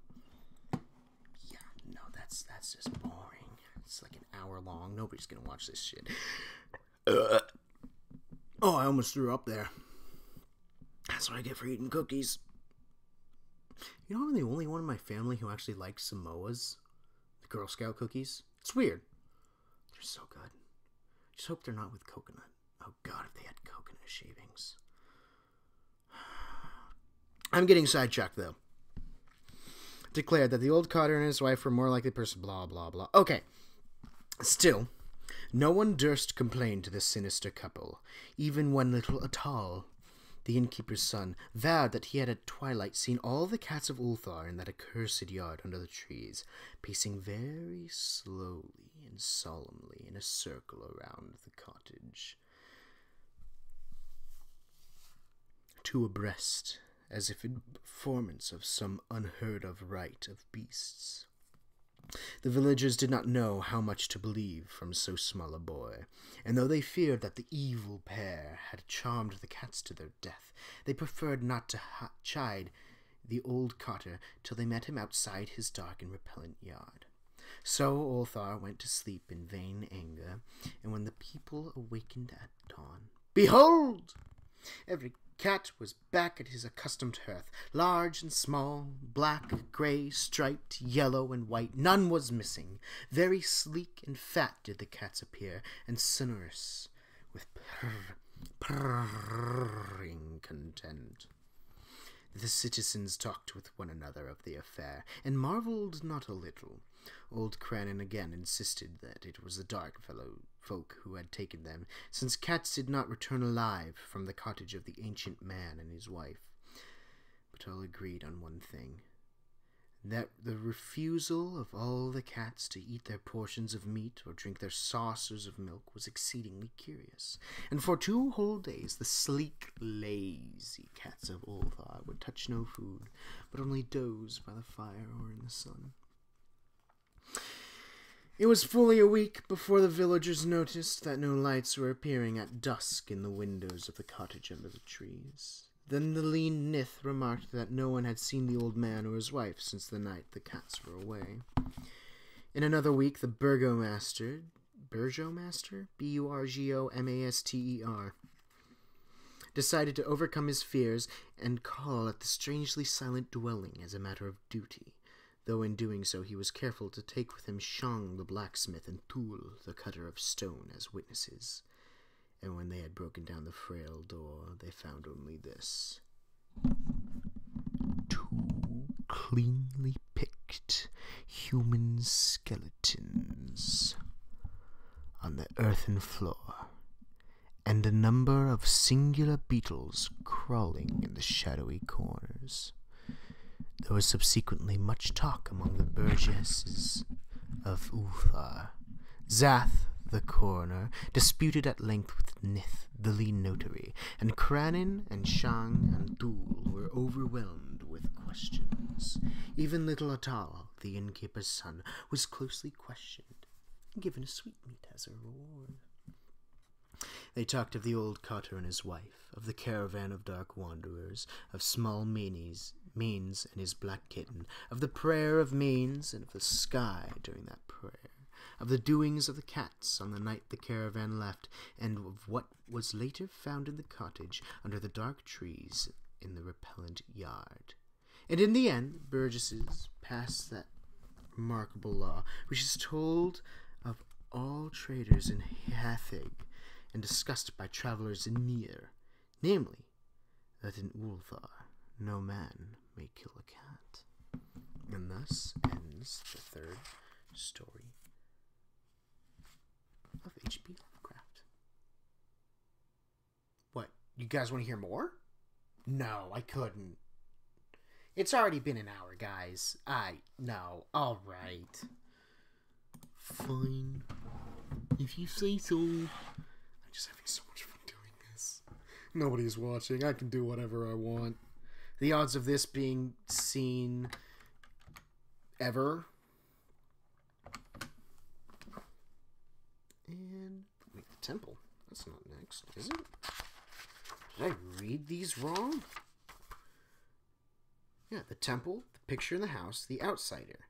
Yeah, no, that's just boring. It's like an hour long. Nobody's gonna watch this shit. Oh, I almost threw up there. That's what I get for eating cookies. You know, I'm the only one in my family who actually likes Samoa's, the Girl Scout cookies. It's weird. They're so good. Just hope they're not with coconut. Oh God, if they had coconut shavings. I'm getting sidetracked, though. Declared that the old cotter and his wife were more likely person, blah, blah, blah. Okay. Still, no one durst complain to the sinister couple, even when little Atal, the innkeeper's son, vowed that he had at twilight seen all the cats of Ulthar in that accursed yard under the trees, pacing very slowly and solemnly in a circle around the cottage. Two abreast, as if in performance of some unheard-of rite of beasts. The villagers did not know how much to believe from so small a boy, and though they feared that the evil pair had charmed the cats to their death, they preferred not to chide the old cotter till they met him outside his dark and repellent yard. So Ulthar went to sleep in vain anger, and when the people awakened at dawn, behold! Every cat was back at his accustomed hearth, large and small, black, grey, striped, yellow, and white. None was missing. Very sleek and fat did the cats appear, and sonorous with purring content. The citizens talked with one another of the affair, and marvelled not a little. Old Crannan again insisted that it was the dark folk who had taken them, since cats did not return alive from the cottage of the ancient man and his wife. But all agreed on one thing, that the refusal of all the cats to eat their portions of meat or drink their saucers of milk was exceedingly curious, and for 2 whole days the sleek, lazy cats of Ulthar would touch no food, but only doze by the fire or in the sun. It was fully a week before the villagers noticed that no lights were appearing at dusk in the windows of the cottage under the trees. Then the lean Nith remarked that no one had seen the old man or his wife since the night the cats were away. In another week, the burgomaster, B-U-R-G-O-M-A-S-T-E-R, decided to overcome his fears and call at the strangely silent dwelling as a matter of duty, though in doing so he was careful to take with him Shang the blacksmith and Tul the cutter of stone as witnesses. And when they had broken down the frail door, they found only this: 2 cleanly picked human skeletons on the earthen floor, and a number of singular beetles crawling in the shadowy corners. There was subsequently much talk among the burgesses of Ulthar. Zath, the coroner, disputed at length with Nith, the lean notary, and Cranin and Shang and Thul were overwhelmed with questions. Even little Atal, the innkeeper's son, was closely questioned and given a sweetmeat as a reward. They talked of the old cotter and his wife, of the caravan of dark wanderers, of small Means and his black kitten, of the prayer of Means and of the sky during that prayer, of the doings of the cats on the night the caravan left, and of what was later found in the cottage under the dark trees in the repellent yard. And in the end, the burgesses passed that remarkable law, which is told of all traders in Hathig and discussed by travelers in Near, namely, that in Ulthar no man may kill a cat. And thus ends the 3rd story of H.P. Lovecraft. What, you guys want to hear more? No, I couldn't. It's already been an hour, guys. No, alright. Fine. If you say so. I'm just having so much fun doing this. Nobody's watching. I can do whatever I want. The odds of this being seen ever. And wait, the temple. That's not next, is it? Did I read these wrong? Yeah, the temple, the picture in the house, the outsider.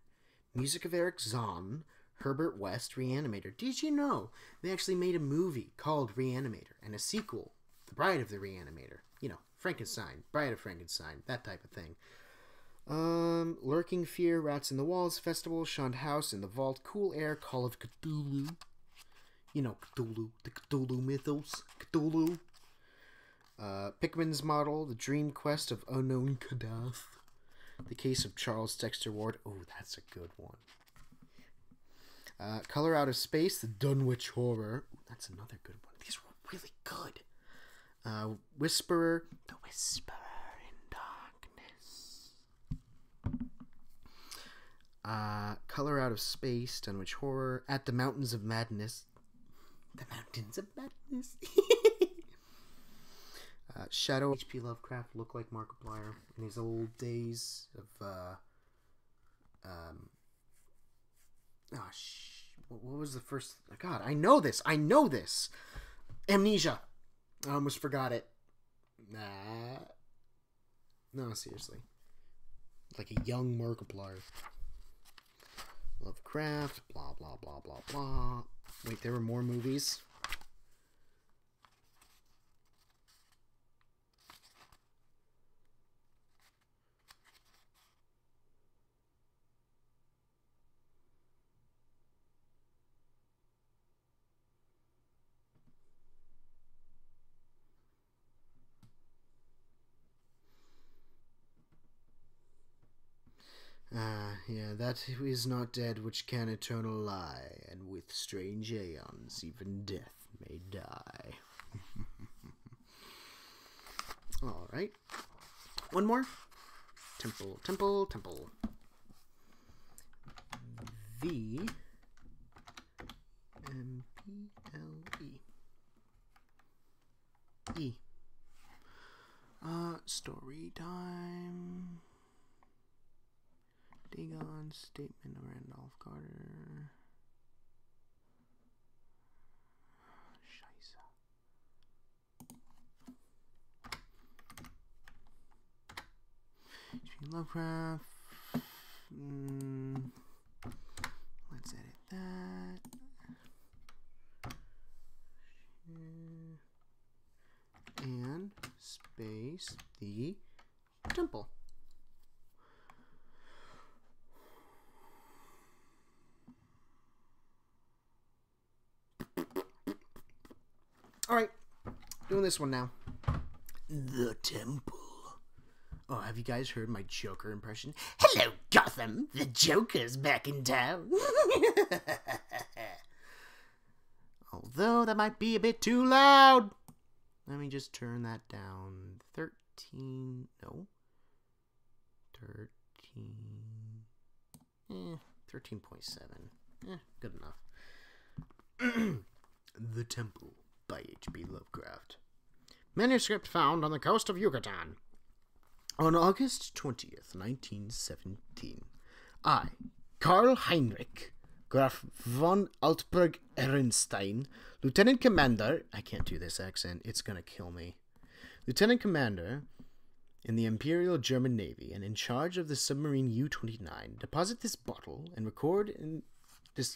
Music of Eric Zahn, Herbert West, Reanimator. Did you know they actually made a movie called Reanimator and a sequel, The Bride of the Reanimator? You know, Frankenstein, Bride of Frankenstein, that type of thing. Lurking Fear, Rats in the Walls, Festival, Shunned House, In the Vault, Cool Air, Call of Cthulhu. You know, Cthulhu, the Cthulhu mythos, Cthulhu. Pickman's Model, The Dream Quest of Unknown Kadath. The Case of Charles Dexter Ward. Oh, that's a good one. Color Out of Space, The Dunwich Horror. Ooh, that's another good one. These were really good. Whisperer, The Whisperer in Darkness. Color Out of Space, Dunwich Horror. At the Mountains of Madness. The Mountains of Madness. Shadow. H.P. Lovecraft looked like Markiplier in his old days of what was the first? God, I know this. Amnesia. I almost forgot it. No, seriously. Like a young Markiplier. Lovecraft. Blah blah blah blah blah. Wait, there were more movies. Yeah, that is not dead which can eternal lie, and with strange aeons even death may die. Alright. One more. Temple. V M P L E E. Story time. Dagon, Statement of Randolph Carter. Scheisse. Lovecraft. Let's edit that. And space the temple. Alright, doing this one now. The temple. Oh, have you guys heard my Joker impression? Hello, Gotham! The Joker's back in town! Although that might be a bit too loud. Let me just turn that down. 13... No. 13... 13.7. Good enough. The Temple by H.P. Lovecraft. Manuscript found on the coast of Yucatan. On August 20th, 1917, I, Karl Heinrich, Graf von Altberg-Ehrenstein, Lieutenant Commander, I can't do this accent, it's gonna kill me, Lieutenant Commander in the Imperial German Navy and in charge of the submarine U-29, deposit this bottle and record in the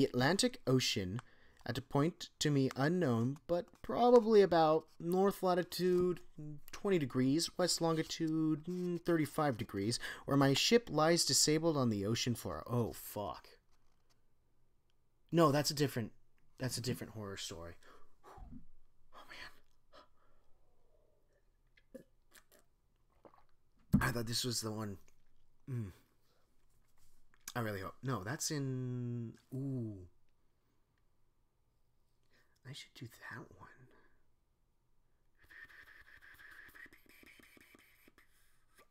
Atlantic Ocean at a point to me unknown, but probably about north latitude 20 degrees, west longitude 35 degrees, where my ship lies disabled on the ocean floor. Oh, fuck. No, that's a different horror story. Oh, man. I thought this was the one. I really hope. No, that's in... Ooh. I should do that one.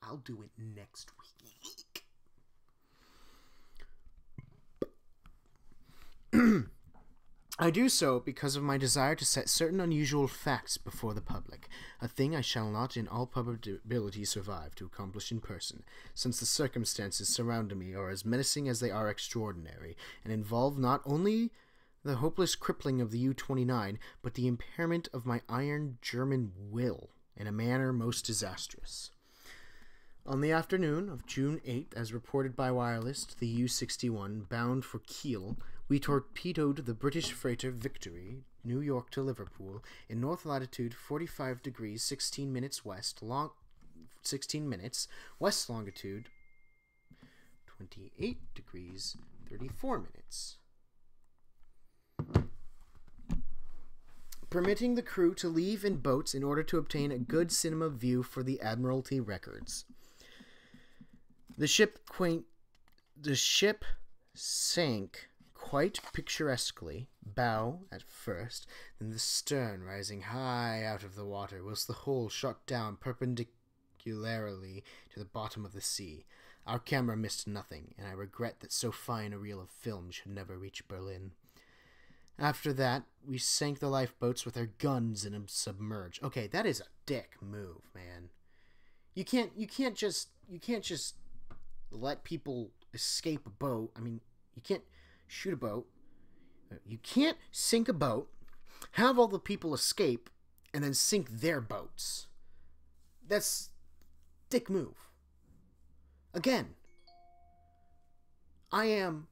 I'll do it next week. I do so because of my desire to set certain unusual facts before the public, a thing I shall not in all probability survive to accomplish in person, since the circumstances surrounding me are as menacing as they are extraordinary, and involve not only the hopeless crippling of the U-29, but the impairment of my iron German will in a manner most disastrous. On the afternoon of June 8th, as reported by wireless to the U-61, bound for Kiel, we torpedoed the British freighter Victory, New York to Liverpool, in north latitude 45 degrees 16 minutes west, 16 minutes, west longitude 28 degrees 34 minutes. Permitting the crew to leave in boats in order to obtain a good cinema view for the Admiralty records. The ship sank quite picturesquely, bow at first, then the stern rising high out of the water, whilst the hull shot down perpendicularly to the bottom of the sea. Our camera missed nothing, and I regret that so fine a reel of film should never reach Berlin. After that, we sank the lifeboats with our guns and submerged. Okay, that is a dick move, man. You can't just let people escape a boat. I mean, you can't shoot a boat. You can't sink a boat, have all the people escape, and then sink their boats. That's dick move. Again, I am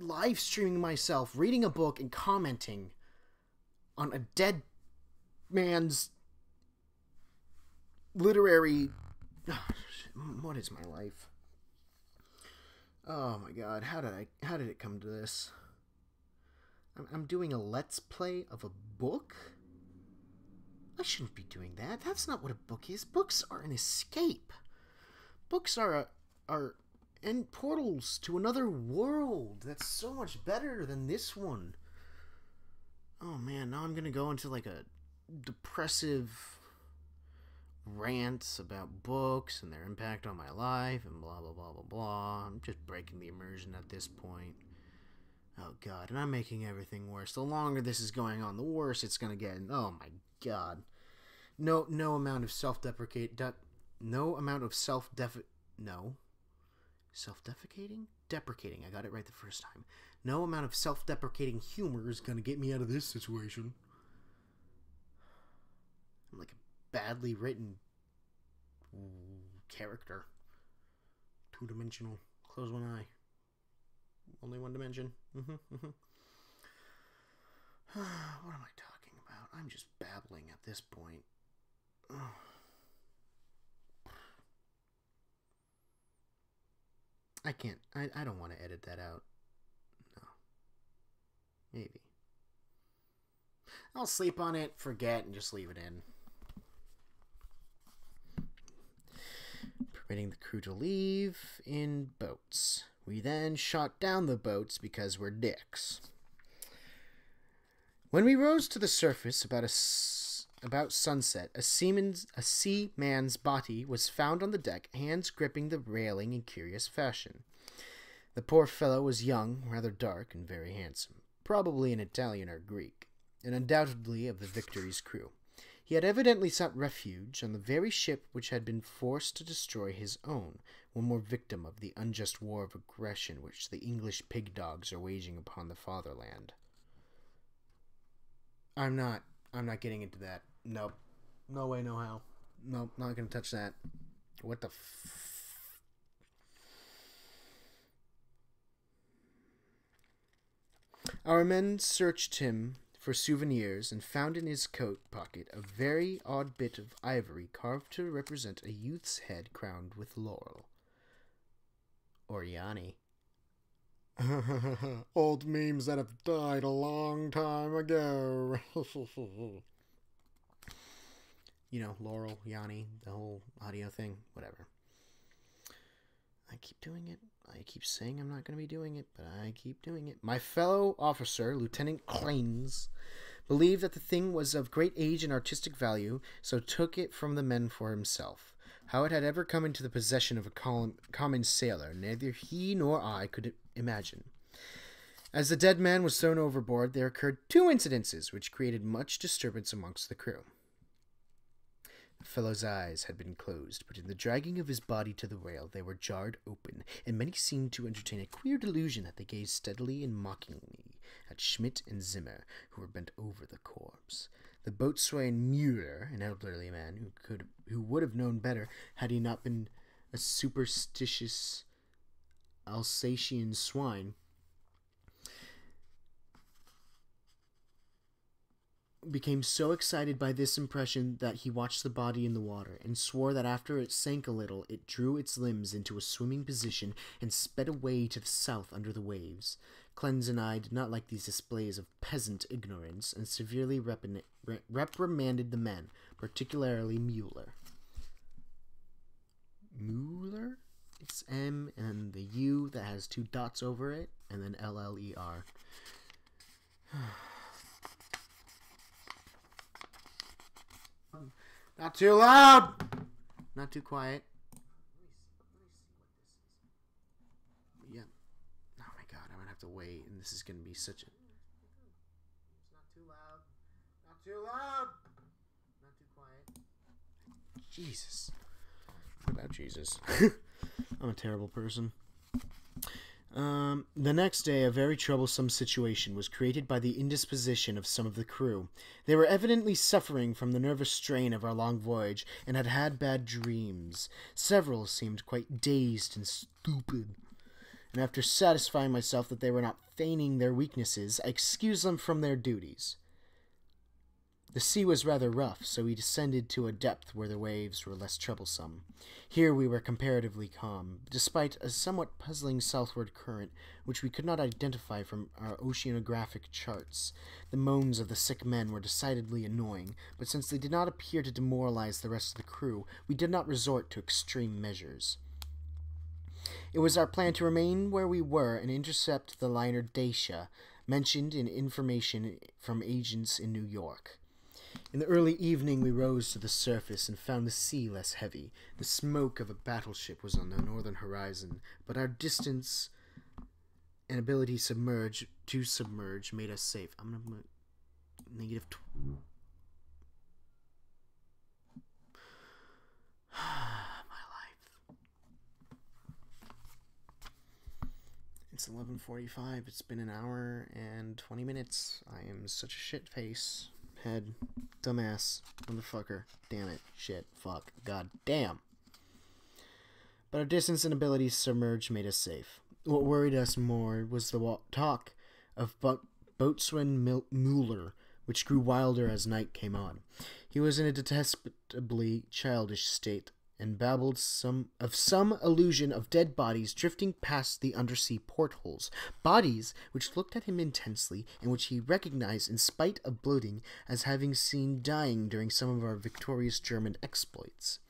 live streaming myself, reading a book, and commenting on a dead man's literary... What is my life? Oh my god, how did it come to this? I'm doing a let's play of a book? I shouldn't be doing that. That's not what a book is. Books are an escape. Books are and portals to another world that's so much better than this one. Oh man, now I'm gonna go into like a depressive rant about books and their impact on my life and blah blah blah blah blah. I'm just breaking the immersion at this point. Oh god, and I'm making everything worse. The longer this is going on, the worse it's gonna get. Oh my god. No amount of self-deprecating. Deprecating. I got it right the first time. No amount of self-deprecating humor is gonna get me out of this situation. badly written character. Two-dimensional. Close one eye. Only one dimension. What am I talking about? I'm just babbling at this point. I can't. I don't want to edit that out. No. Maybe. I'll sleep on it, forget, and just leave it in. Permitting the crew to leave in boats. We then shot down the boats because we're dicks. When we rose to the surface about sunset, a seaman's body was found on the deck, hands gripping the railing in curious fashion. The poor fellow was young, rather dark, and very handsome, probably an Italian or Greek, and undoubtedly of the Victory's crew. He had evidently sought refuge on the very ship which had been forced to destroy his own, one more victim of the unjust war of aggression which the English pig dogs are waging upon the fatherland. I'm not getting into that. Nope. No way, no how. Nope, not gonna touch that. What the Our men searched him for souvenirs and found in his coat pocket a very odd bit of ivory carved to represent a youth's head crowned with laurel. Or Yanni. Old memes that have died a long time ago. You know, Laurel, Yanni, the whole audio thing, whatever. I keep doing it. I keep saying I'm not going to be doing it, but I keep doing it. My fellow officer, Lieutenant Claines, believed that the thing was of great age and artistic value, so took it from the men for himself. How it had ever come into the possession of a common sailor, neither he nor I could imagine. As the dead man was thrown overboard, there occurred 2 incidences which created much disturbance amongst the crew. The fellow's eyes had been closed, but in the dragging of his body to the rail they were jarred open, and many seemed to entertain a queer delusion that they gazed steadily and mockingly at Schmidt and Zimmer, who were bent over the corpse. The boatswain Mueller, an elderly man who would have known better had he not been a superstitious Alsatian swine, became so excited by this impression that he watched the body in the water, and swore that after it sank a little, it drew its limbs into a swimming position and sped away to the south under the waves. Cleanse and I did not like these displays of peasant ignorance, and severely reprimanded the men, particularly Mueller. Mueller? It's M and the U that has 2 dots over it, and then L-L-E-R. Not too loud! Not too quiet. Yeah. Oh my god, I'm gonna have to wait, and this is gonna be such a... It's not too loud. Not too loud! Not too quiet. Jesus. What about Jesus? I'm a terrible person. The next day, a very troublesome situation was created by the indisposition of some of the crew. They were evidently suffering from the nervous strain of our long voyage, and had had bad dreams. Several seemed quite dazed and stupid, and after satisfying myself that they were not feigning their weaknesses, I excused them from their duties. The sea was rather rough, so we descended to a depth where the waves were less troublesome. Here we were comparatively calm, despite a somewhat puzzling southward current, which we could not identify from our oceanographic charts. The moans of the sick men were decidedly annoying, but since they did not appear to demoralize the rest of the crew, we did not resort to extreme measures. It was our plan to remain where we were and intercept the liner Dacia, mentioned in information from agents in New York. In the early evening we rose to the surface and found the sea less heavy. The smoke of a battleship was on the northern horizon, but our distance and ability to submerge made us safe. I'm going to put negative my life. It's 11:45. It's been an hour and 20 minutes. I am such a shit face. Head. Dumbass. Motherfucker. Damn it. Shit. Fuck. God damn. But our distance and ability to submerge made us safe. What worried us more was the talk of Boatswain Mueller, which grew wilder as night came on. He was in a detestably childish state, and babbled of some illusion of dead bodies drifting past the undersea portholes, bodies which looked at him intensely, and which he recognized, in spite of bloating, as having seen dying during some of our victorious German exploits.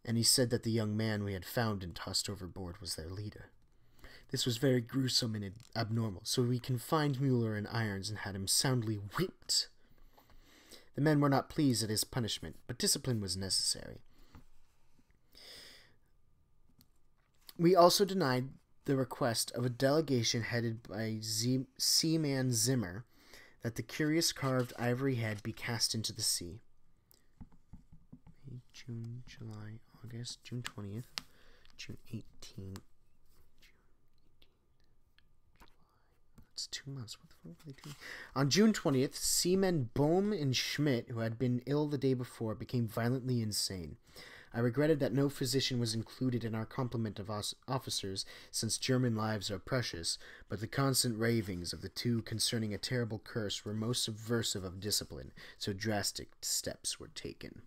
And he said that the young man we had found and tossed overboard was their leader. This was very gruesome and abnormal, so we confined Mueller in irons and had him soundly whipped. The men were not pleased at his punishment, but discipline was necessary. We also denied the request of a delegation headed by Seaman Zimmer that the curious carved ivory head be cast into the sea. May, June, July, August, June 20th, June 18th. It's 2 months. What the fuck are they doing? On June 20th, seamen Bohm and Schmidt, who had been ill the day before, became violently insane. I regretted that no physician was included in our complement of officers, since German lives are precious, but the constant ravings of the two concerning a terrible curse were most subversive of discipline, so drastic steps were taken.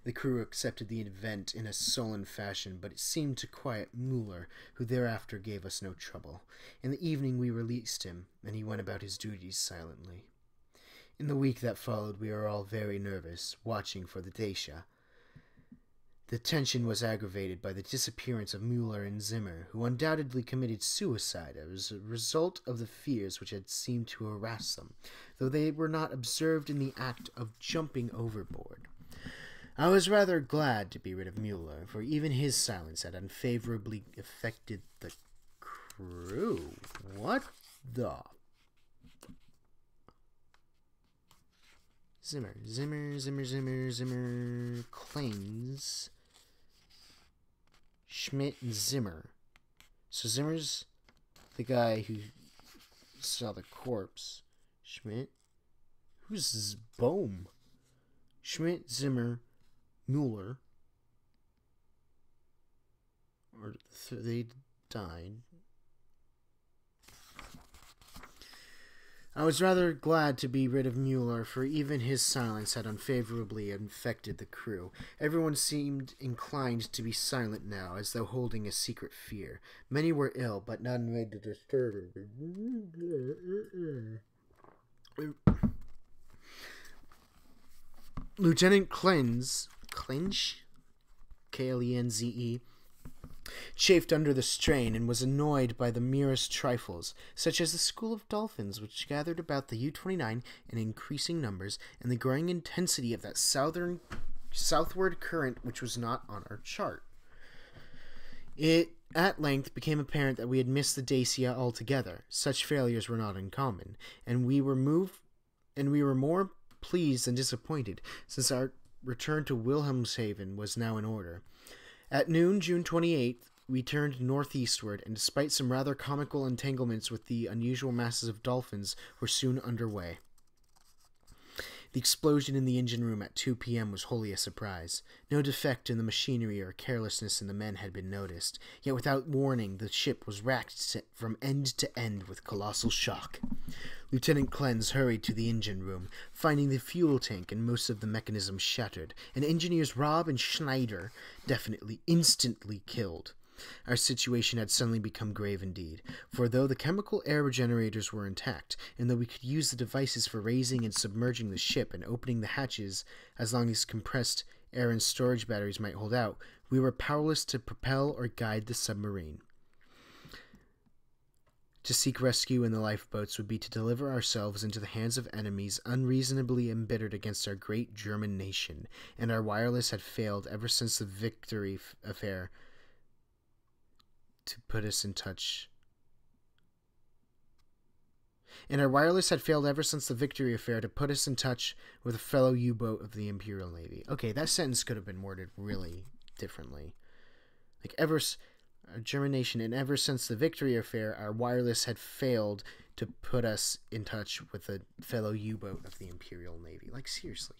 The crew accepted the event in a sullen fashion, but it seemed to quiet Mueller, who thereafter gave us no trouble. In the evening we released him, and he went about his duties silently. In the week that followed we were all very nervous, watching for the Dacia. The tension was aggravated by the disappearance of Mueller and Zimmer, who undoubtedly committed suicide as a result of the fears which had seemed to harass them, though they were not observed in the act of jumping overboard. I was rather glad to be rid of Mueller, for even his silence had unfavorably affected the crew. What the... Zimmer, Kleins, Schmidt, and Zimmer. So Zimmer's the guy who saw the corpse. Schmidt? Who's Bohm? Schmidt, Zimmer, Mueller. Or they died. I was rather glad to be rid of Mueller, for even his silence had unfavorably affected the crew. Everyone seemed inclined to be silent now, as though holding a secret fear. Many were ill, but none made to disturb it. Lieutenant Klenze, K-L-E-N-Z-E, chafed under the strain and was annoyed by the merest trifles, such as the school of dolphins which gathered about the U-29 in increasing numbers, and the growing intensity of that southward current which was not on our chart. It at length became apparent that we had missed the Dacia altogether. Such failures were not uncommon, and we were more pleased than disappointed, since our return to Wilhelmshaven was now in order. At noon, June 28th, we turned northeastward, and despite some rather comical entanglements with the unusual masses of dolphins, were soon underway. The explosion in the engine room at 2 p.m. was wholly a surprise. No defect in the machinery or carelessness in the men had been noticed, yet without warning the ship was racked from end to end with colossal shock. Lieutenant Klenz hurried to the engine room, finding the fuel tank and most of the mechanism shattered, and engineers Robb and Schneider instantly killed. Our situation had suddenly become grave indeed, for though the chemical air generators were intact, and though we could use the devices for raising and submerging the ship and opening the hatches as long as compressed air and storage batteries might hold out, we were powerless to propel or guide the submarine. To seek rescue in the lifeboats would be to deliver ourselves into the hands of enemies unreasonably embittered against our great German nation, and our wireless had failed ever since the Victory affair to put us in touch. And our wireless had failed ever since the Victory affair to put us in touch with a fellow U-boat of the Imperial Navy. Okay, that sentence could have been worded really differently. Like, our German nation, and ever since the Victory affair, our wireless had failed to put us in touch with a fellow U-boat of the Imperial Navy. Like, seriously.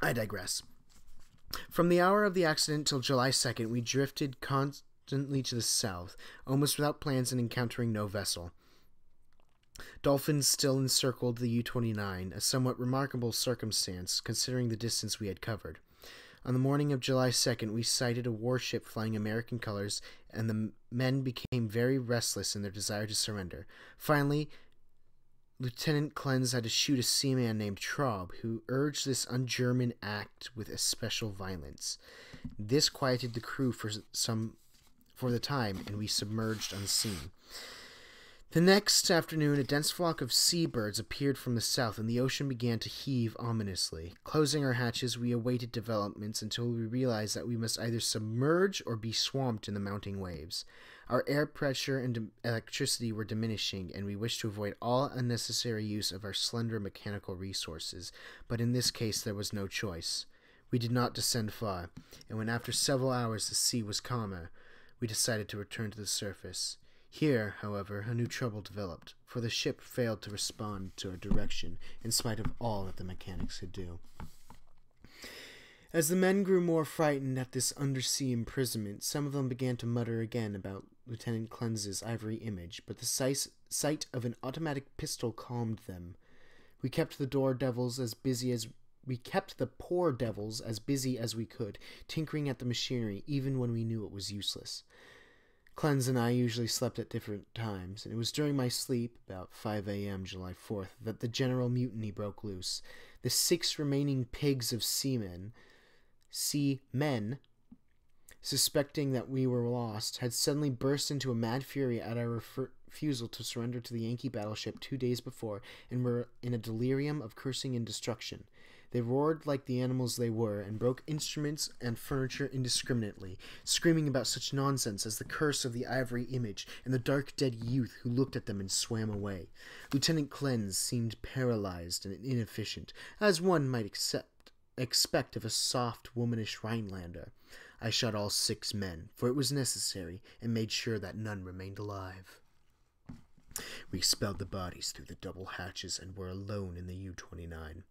I digress. From the hour of the accident till July 2nd, we drifted constantly to the south, almost without plans and encountering no vessel. Dolphins still encircled the U-29, a somewhat remarkable circumstance, considering the distance we had covered. On the morning of July 2nd, we sighted a warship flying American colors, and the men became very restless in their desire to surrender. Finally, Lieutenant Klenz had to shoot a seaman named Traub, who urged this un-German act with especial violence. This quieted the crew for the time, and we submerged unseen. The next afternoon, a dense flock of seabirds appeared from the south, and the ocean began to heave ominously. Closing our hatches, we awaited developments until we realized that we must either submerge or be swamped in the mounting waves. Our air pressure and electricity were diminishing, and we wished to avoid all unnecessary use of our slender mechanical resources, but in this case there was no choice. We did not descend far, and when after several hours the sea was calmer, we decided to return to the surface. Here, however, a new trouble developed, for the ship failed to respond to our direction, in spite of all that the mechanics could do. As the men grew more frightened at this undersea imprisonment, some of them began to mutter again about Lieutenant Klenz's ivory image, but the sight of an automatic pistol calmed them. We kept the poor devils as busy as we could, tinkering at the machinery, even when we knew it was useless. Klenz and I usually slept at different times, and it was during my sleep, about 5 a.m. July 4th, that the general mutiny broke loose. The 6 remaining pigs of seamen, suspecting that we were lost, had suddenly burst into a mad fury at our refusal to surrender to the Yankee battleship 2 days before, and were in a delirium of cursing and destruction. They roared like the animals they were, and broke instruments and furniture indiscriminately, screaming about such nonsense as the curse of the ivory image and the dark dead youth who looked at them and swam away. Lieutenant Klenz seemed paralyzed and inefficient, as one might expect of a soft, womanish Rhinelander. I shot all 6 men, for it was necessary, and made sure that none remained alive. We expelled the bodies through the double hatches and were alone in the U-29.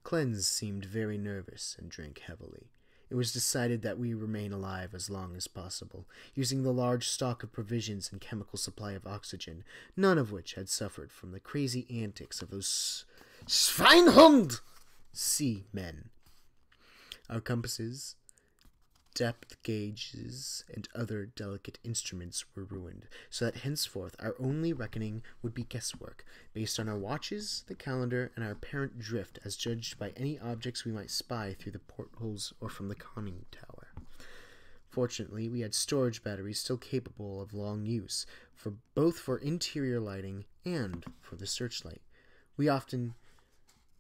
Klenz seemed very nervous and drank heavily. It was decided that we remain alive as long as possible, using the large stock of provisions and chemical supply of oxygen, none of which had suffered from the crazy antics of those Schweinhund seamen. Our compasses, depth gauges, and other delicate instruments were ruined, so that henceforth our only reckoning would be guesswork, based on our watches, the calendar, and our apparent drift, as judged by any objects we might spy through the portholes or from the conning tower. Fortunately, we had storage batteries still capable of long use, both for interior lighting and for the searchlight. We often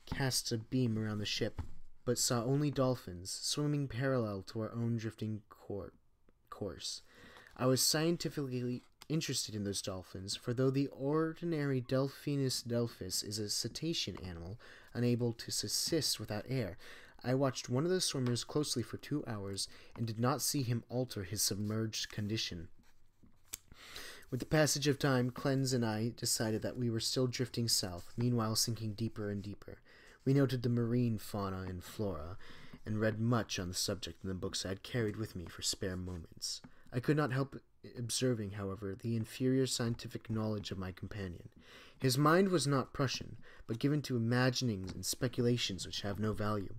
cast a beam around the ship, but saw only dolphins, swimming parallel to our own drifting course. I was scientifically interested in those dolphins, for though the ordinary Delphinus delphis is a cetacean animal, unable to subsist without air, I watched one of the swimmers closely for 2 hours, and did not see him alter his submerged condition. With the passage of time, Klenz and I decided that we were still drifting south, meanwhile sinking deeper and deeper. We noted the marine fauna and flora, and read much on the subject in the books I had carried with me for spare moments. I could not help observing, however, the inferior scientific knowledge of my companion. His mind was not Prussian, but given to imaginings and speculations which have no value.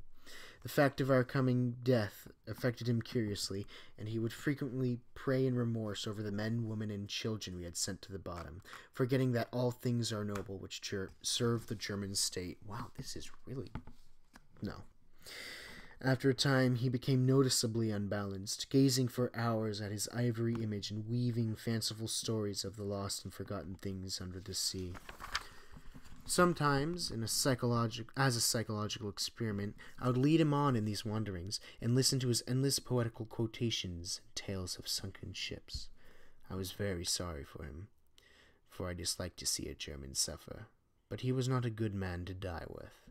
The fact of our coming death affected him curiously, and he would frequently pray in remorse over the men, women, and children we had sent to the bottom, forgetting that all things are noble which serve the German state. Wow, this is really... No. After a time, he became noticeably unbalanced, gazing for hours at his ivory image and weaving fanciful stories of the lost and forgotten things under the sea. Sometimes, as a psychological experiment, I would lead him on in these wanderings, and listen to his endless poetical quotations and tales of sunken ships. I was very sorry for him, for I disliked to see a German suffer, but he was not a good man to die with.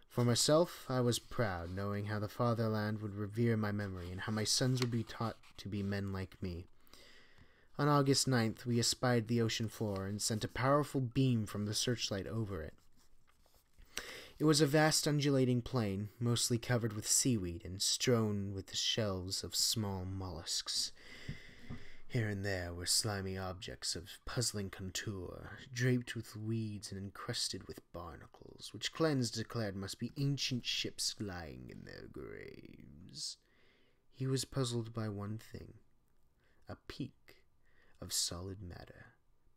For myself, I was proud, knowing how the fatherland would revere my memory, and how my sons would be taught to be men like me. On August 9th, we espied the ocean floor and sent a powerful beam from the searchlight over it. It was a vast undulating plain, mostly covered with seaweed and strewn with the shells of small mollusks. Here and there were slimy objects of puzzling contour, draped with weeds and encrusted with barnacles, which Cleanse declared must be ancient ships lying in their graves. He was puzzled by one thing: a peak of solid matter,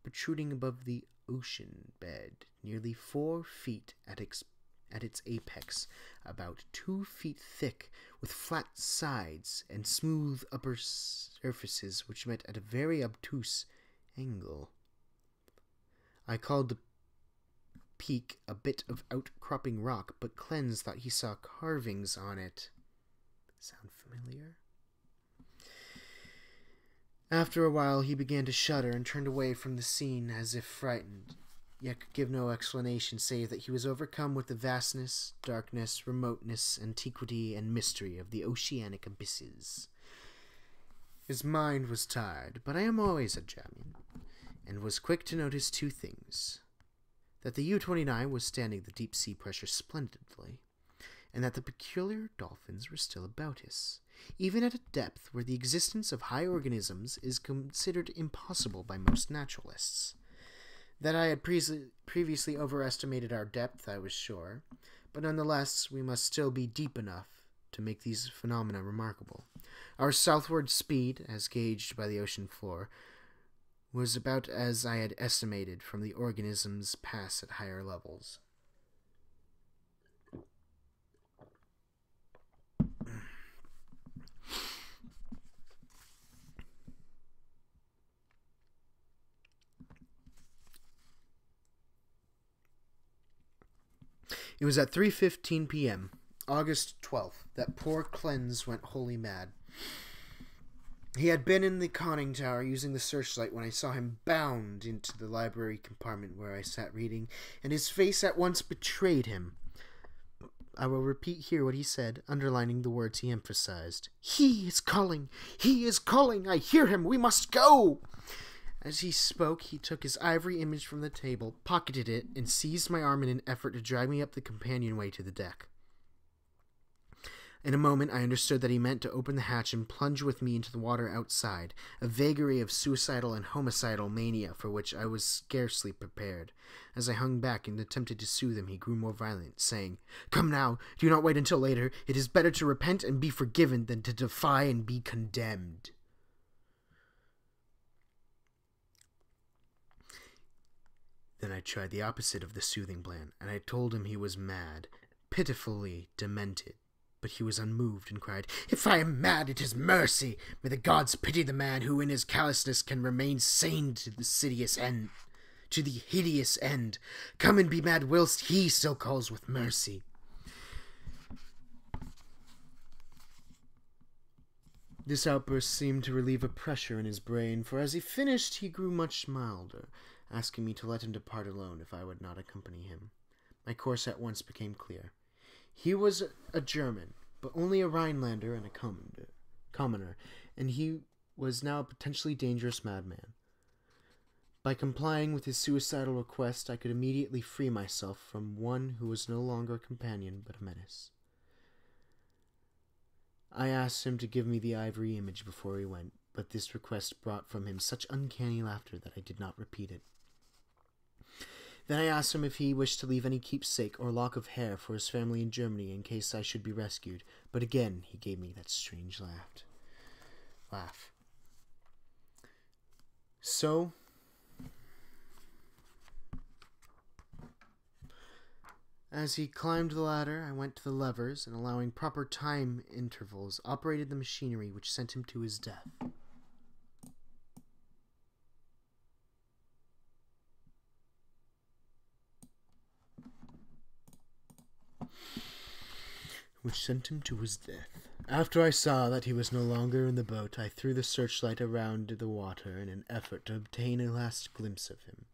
protruding above the ocean bed, nearly 4 feet at its apex, about 2 feet thick, with flat sides and smooth upper surfaces which met at a very obtuse angle. I called the peak a bit of outcropping rock, but Cleanse thought he saw carvings on it. Sound familiar? After a while he began to shudder and turned away from the scene as if frightened, yet could give no explanation save that he was overcome with the vastness, darkness, remoteness, antiquity, and mystery of the oceanic abysses. His mind was tired, but I am always a German, and was quick to notice 2 things: that the U-29 was standing the deep sea pressure splendidly, and that the peculiar dolphins were still about us, even at a depth where the existence of high organisms is considered impossible by most naturalists. That I had previously overestimated our depth, I was sure, but nonetheless we must still be deep enough to make these phenomena remarkable. Our southward speed, as gauged by the ocean floor, was about as I had estimated from the organisms pass at higher levels. It was at 3:15 p.m., August 12th, that poor Cleanse went wholly mad. He had been in the conning tower using the searchlight when I saw him bound into the library compartment where I sat reading, and his face at once betrayed him. I will repeat here what he said, underlining the words he emphasized. "He is calling! He is calling! I hear him! We must go!" As he spoke, he took his ivory image from the table, pocketed it, and seized my arm in an effort to drag me up the companionway to the deck. In a moment, I understood that he meant to open the hatch and plunge with me into the water outside, a vagary of suicidal and homicidal mania for which I was scarcely prepared. As I hung back and attempted to soothe him, he grew more violent, saying, "Come now, do not wait until later. It is better to repent and be forgiven than to defy and be condemned." Then I tried the opposite of the soothing plan, and I told him he was mad, pitifully demented. But he was unmoved and cried, "If I am mad, it is mercy. May the gods pity the man who in his callousness can remain sane to the hideous end. Come and be mad whilst he still calls with mercy." This outburst seemed to relieve a pressure in his brain, for as he finished he grew much milder, asking me to let him depart alone if I would not accompany him. My course at once became clear. He was a German, but only a Rhinelander and a commoner, and he was now a potentially dangerous madman. By complying with his suicidal request, I could immediately free myself from one who was no longer a companion but a menace. I asked him to give me the ivory image before he went, but this request brought from him such uncanny laughter that I did not repeat it. Then I asked him if he wished to leave any keepsake or lock of hair for his family in Germany in case I should be rescued, but again he gave me that strange laugh. So, as he climbed the ladder, I went to the levers and, allowing proper time intervals, operated the machinery which sent him to his death. After I saw that he was no longer in the boat, I threw the searchlight around the water in an effort to obtain a last glimpse of him,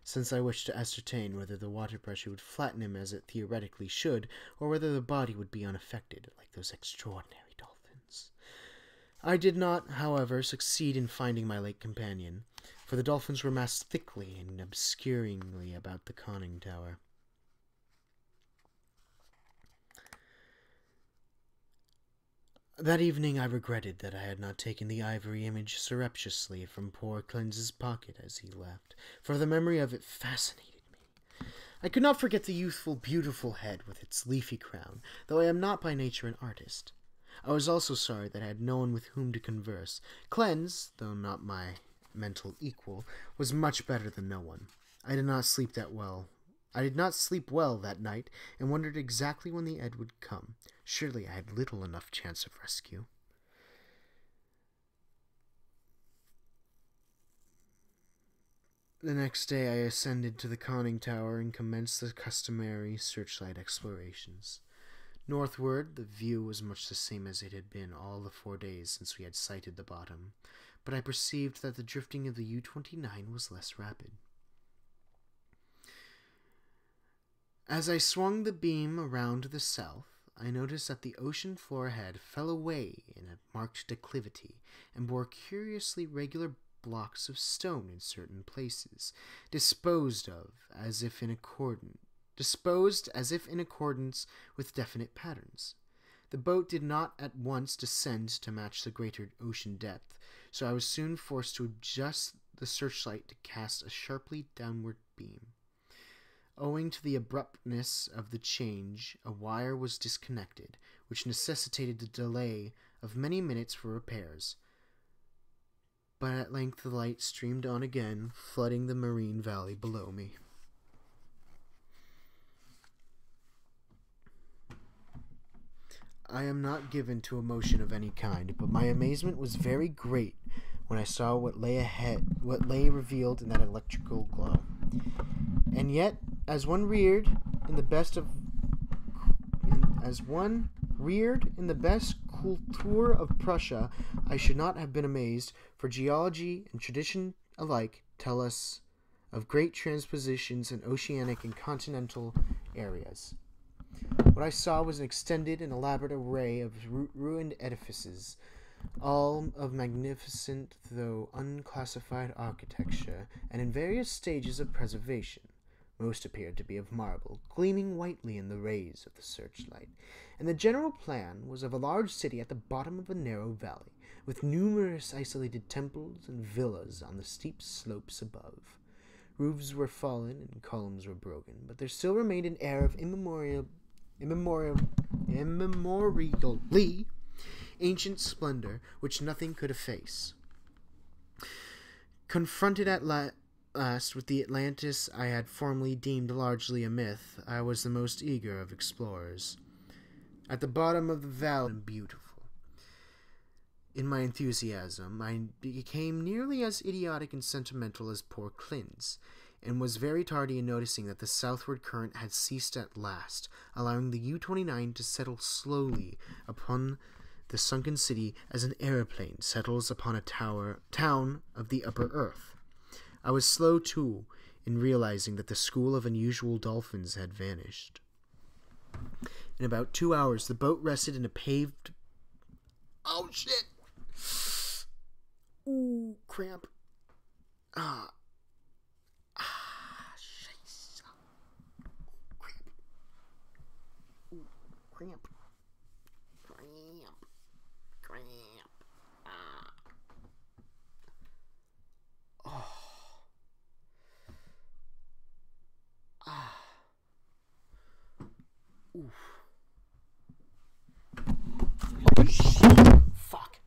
since I wished to ascertain whether the water pressure would flatten him as it theoretically should, or whether the body would be unaffected, like those extraordinary dolphins. I did not, however, succeed in finding my late companion, for the dolphins were massed thickly and obscuringly about the conning tower. That evening I regretted that I had not taken the ivory image surreptitiously from poor Cleanse's pocket as he left, for the memory of it fascinated me. I could not forget the youthful, beautiful head with its leafy crown, though I am not by nature an artist. I was also sorry that I had no one with whom to converse. Cleanse, though not my mental equal, was much better than no one. I did not sleep well that night, and wondered exactly when the end would come. Surely I had little enough chance of rescue. The next day I ascended to the conning tower and commenced the customary searchlight explorations. Northward, the view was much the same as it had been all the 4 days since we had sighted the bottom, but I perceived that the drifting of the U-29 was less rapid. As I swung the beam around to the south, I noticed that the ocean floor ahead fell away in a marked declivity and bore curiously regular blocks of stone in certain places, disposed as if in accordance with definite patterns. The boat did not at once descend to match the greater ocean depth, so I was soon forced to adjust the searchlight to cast a sharply downward beam. Owing to the abruptness of the change, a wire was disconnected, which necessitated a delay of many minutes for repairs. But at length the light streamed on again, flooding the marine valley below me. I am not given to emotion of any kind, but my amazement was very great when I saw what lay revealed in that electrical glow. And yet, as one reared in the best Kultur of Prussia, I should not have been amazed, for geology and tradition alike tell us of great transpositions in oceanic and continental areas. What I saw was an extended and elaborate array of ruined edifices, all of magnificent though unclassified architecture, and in various stages of preservation. Most appeared to be of marble, gleaming whitely in the rays of the searchlight, and the general plan was of a large city at the bottom of a narrow valley, with numerous isolated temples and villas on the steep slopes above. Roofs were fallen and columns were broken, but there still remained an air of immemorially ancient splendor which nothing could efface. Confronted at last with the Atlantis I had formerly deemed largely a myth, I was the most eager of explorers. At the bottom of the valley, beautiful. In my enthusiasm, I became nearly as idiotic and sentimental as poor Clin's, and was very tardy in noticing that the southward current had ceased at last, allowing the U-29 to settle slowly upon the sunken city as an aeroplane settles upon a town of the upper earth. I was slow, too, in realizing that the school of unusual dolphins had vanished. In about 2 hours, the boat rested in a paved... Oh, shit! Ooh, cramp. Shit. Cramp. Ooh, cramp. Cramp. Oof. Oh, shit. Fuck.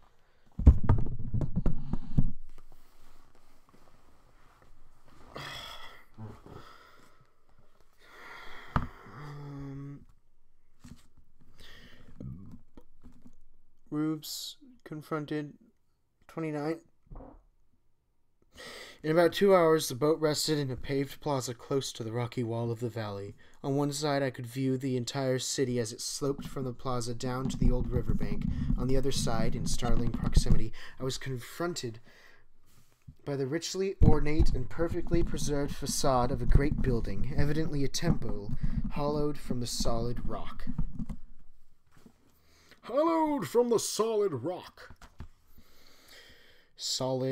Roofs confronted 29. In about 2 hours, the boat rested in a paved plaza close to the rocky wall of the valley. On one side, I could view the entire city as it sloped from the plaza down to the old riverbank. On the other side, in startling proximity, I was confronted by the richly ornate and perfectly preserved facade of a great building, evidently a temple, hollowed from the solid rock. Hollowed from the solid rock. solid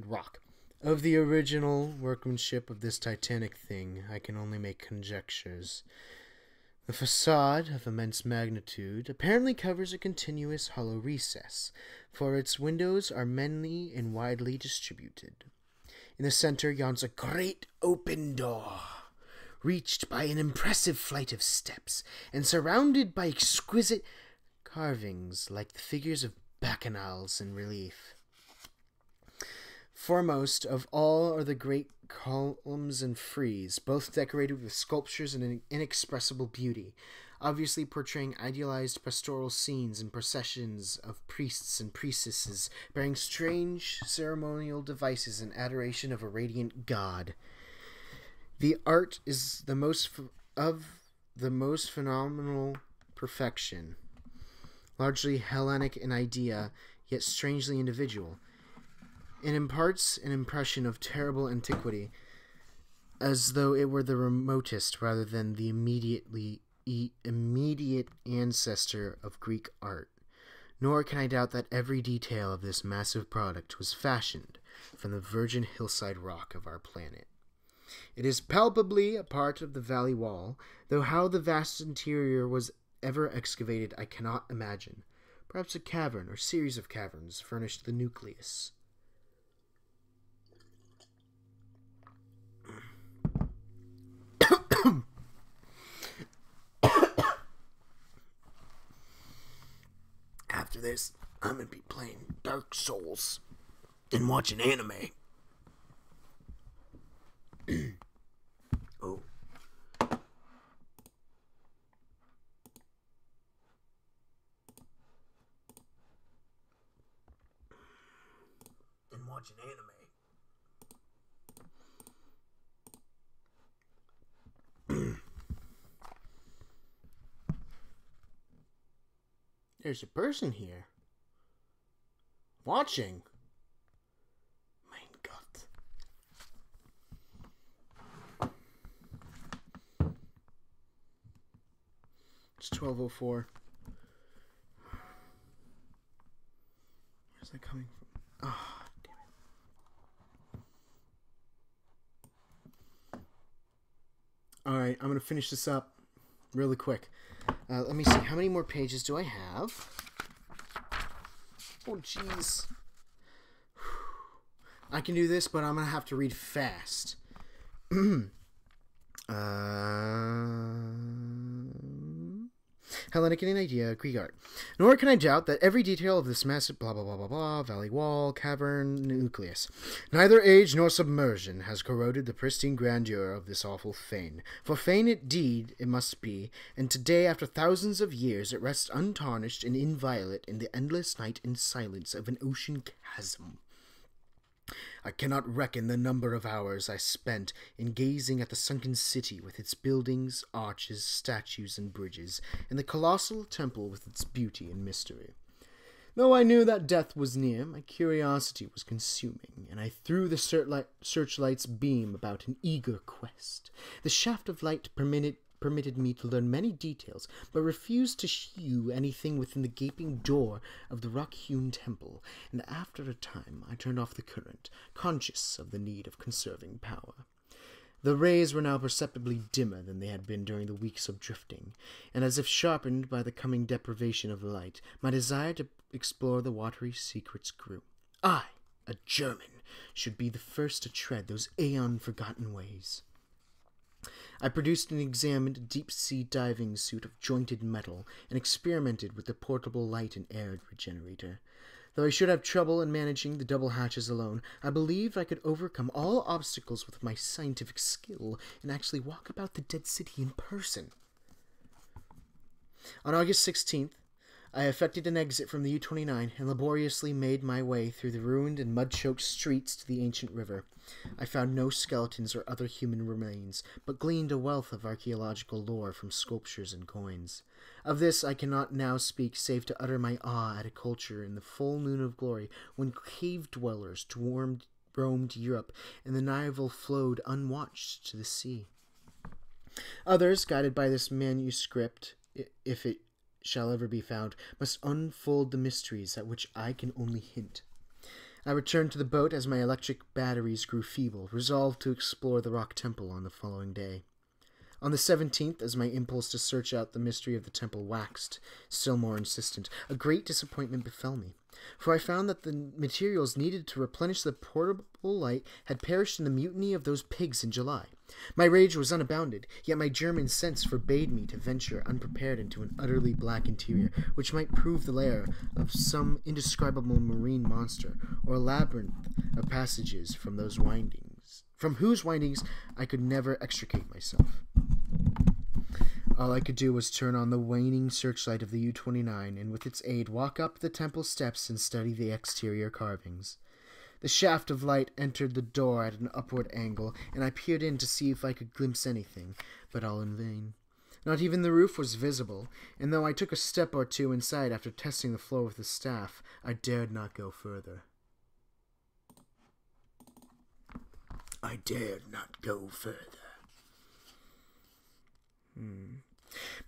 rock. Of the original workmanship of this titanic thing, I can only make conjectures. The facade, of immense magnitude, apparently covers a continuous hollow recess, for its windows are many and widely distributed. In the center yawns a great open door, reached by an impressive flight of steps, and surrounded by exquisite carvings like the figures of bacchanals in relief. Foremost of all are the great columns and frieze, both decorated with sculptures and an inexpressible beauty, obviously portraying idealized pastoral scenes and processions of priests and priestesses bearing strange ceremonial devices in adoration of a radiant god. The art is the most phenomenal perfection, largely Hellenic in idea, yet strangely individual. It imparts an impression of terrible antiquity, as though it were the remotest rather than the immediate ancestor of Greek art. Nor can I doubt that every detail of this massive product was fashioned from the virgin hillside rock of our planet. It is palpably a part of the valley wall, though how the vast interior was ever excavated I cannot imagine. Perhaps a cavern or series of caverns furnished the nucleus. After this, I'm gonna be playing Dark Souls and watching anime. Oh. And watching anime. There's a person here. Watching. Mein Gott. It's 12:04. Where's that coming from? Ah, oh, damn it. Alright, I'm going to finish this up really quick. Let me see. How many more pages do I have? Oh, jeez. I can do this, but I'm going to have to read fast. Hellenic in idea, Greek art. Nor can I doubt that every detail of this massive blah blah blah blah blah, valley wall, cavern, nucleus. Neither age nor submersion has corroded the pristine grandeur of this awful fane. For fane indeed it must be, and today, after thousands of years, it rests untarnished and inviolate in the endless night and silence of an ocean chasm. I cannot reckon the number of hours I spent in gazing at the sunken city with its buildings, arches, statues, and bridges, and the colossal temple with its beauty and mystery. Though I knew that death was near, my curiosity was consuming, and I threw the searchlight's beam about in eager quest. The shaft of light permitted me to learn many details, but refused to shew anything within the gaping door of the rock-hewn temple, and after a time I turned off the current, conscious of the need of conserving power. The rays were now perceptibly dimmer than they had been during the weeks of drifting, and as if sharpened by the coming deprivation of light, my desire to explore the watery secrets grew. I, a German, should be the first to tread those aeon-forgotten ways. I produced and examined a deep-sea diving suit of jointed metal and experimented with the portable light and air regenerator. Though I should have trouble in managing the double hatches alone, I believed I could overcome all obstacles with my scientific skill and actually walk about the dead city in person. On August 16th, I effected an exit from the U-29 and laboriously made my way through the ruined and mud-choked streets to the ancient river. I found no skeletons or other human remains, but gleaned a wealth of archaeological lore from sculptures and coins. Of this I cannot now speak save to utter my awe at a culture in the full noon of glory, when cave-dwellers roamed Europe and the Nile flowed unwatched to the sea. Others, guided by this manuscript, if it shall ever be found, must unfold the mysteries at which I can only hint. I returned to the boat as my electric batteries grew feeble, resolved to explore the rock temple on the following day. On the 17th, as my impulse to search out the mystery of the temple waxed still more insistent, a great disappointment befell me, for I found that the materials needed to replenish the portable light had perished in the mutiny of those pigs in July. My rage was unbounded, yet my German sense forbade me to venture unprepared into an utterly black interior, which might prove the lair of some indescribable marine monster, or a labyrinth of passages from whose windings I could never extricate myself. All I could do was turn on the waning searchlight of the U-29 and with its aid walk up the temple steps and study the exterior carvings. The shaft of light entered the door at an upward angle, and I peered in to see if I could glimpse anything, but all in vain. Not even the roof was visible, and though I took a step or two inside after testing the floor with the staff, I dared not go further. I dared not go further.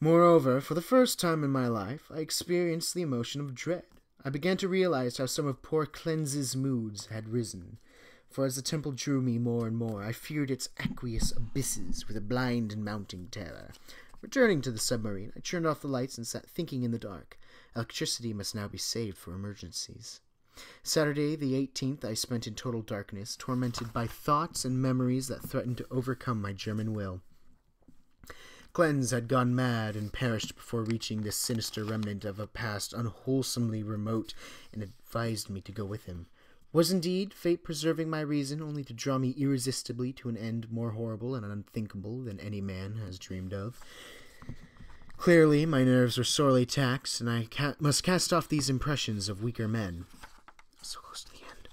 Moreover, for the first time in my life, I experienced the emotion of dread. I began to realize how some of poor Cleans's moods had risen, for as the temple drew me more and more, I feared its aqueous abysses with a blind and mounting terror. Returning to the submarine, I turned off the lights and sat thinking in the dark. Electricity must now be saved for emergencies. Saturday, the 18th, I spent in total darkness, tormented by thoughts and memories that threatened to overcome my German will. Cleanse had gone mad and perished before reaching this sinister remnant of a past unwholesomely remote, and advised me to go with him. Was indeed fate preserving my reason only to draw me irresistibly to an end more horrible and unthinkable than any man has dreamed of? Clearly, my nerves were sorely taxed, and I must cast off these impressions of weaker men. So close to the end.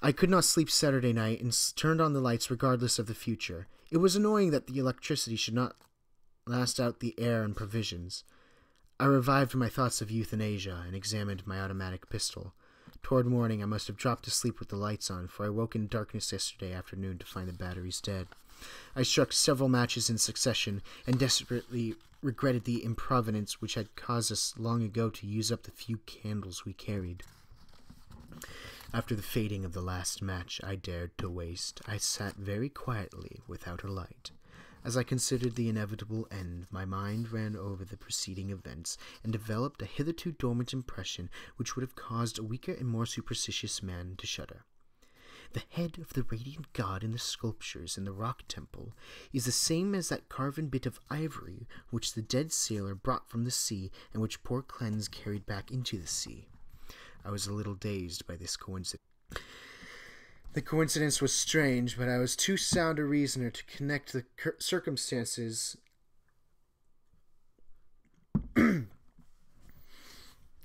I could not sleep Saturday night and turned on the lights regardless of the future. It was annoying that the electricity should not last out the air and provisions. I revived my thoughts of euthanasia and examined my automatic pistol. Toward morning I must have dropped to sleep with the lights on, for I woke in darkness yesterday afternoon to find the batteries dead. I struck several matches in succession, and desperately regretted the improvidence which had caused us long ago to use up the few candles we carried. After the fading of the last match I dared to waste, I sat very quietly without a light. As I considered the inevitable end, my mind ran over the preceding events, and developed a hitherto dormant impression which would have caused a weaker and more superstitious man to shudder. The head of the radiant god in the sculptures in the rock temple is the same as that carven bit of ivory which the dead sailor brought from the sea, and which poor Cleanse carried back into the sea. I was a little dazed by this coincidence. The coincidence was strange, but I was too sound a reasoner to connect the circumstances.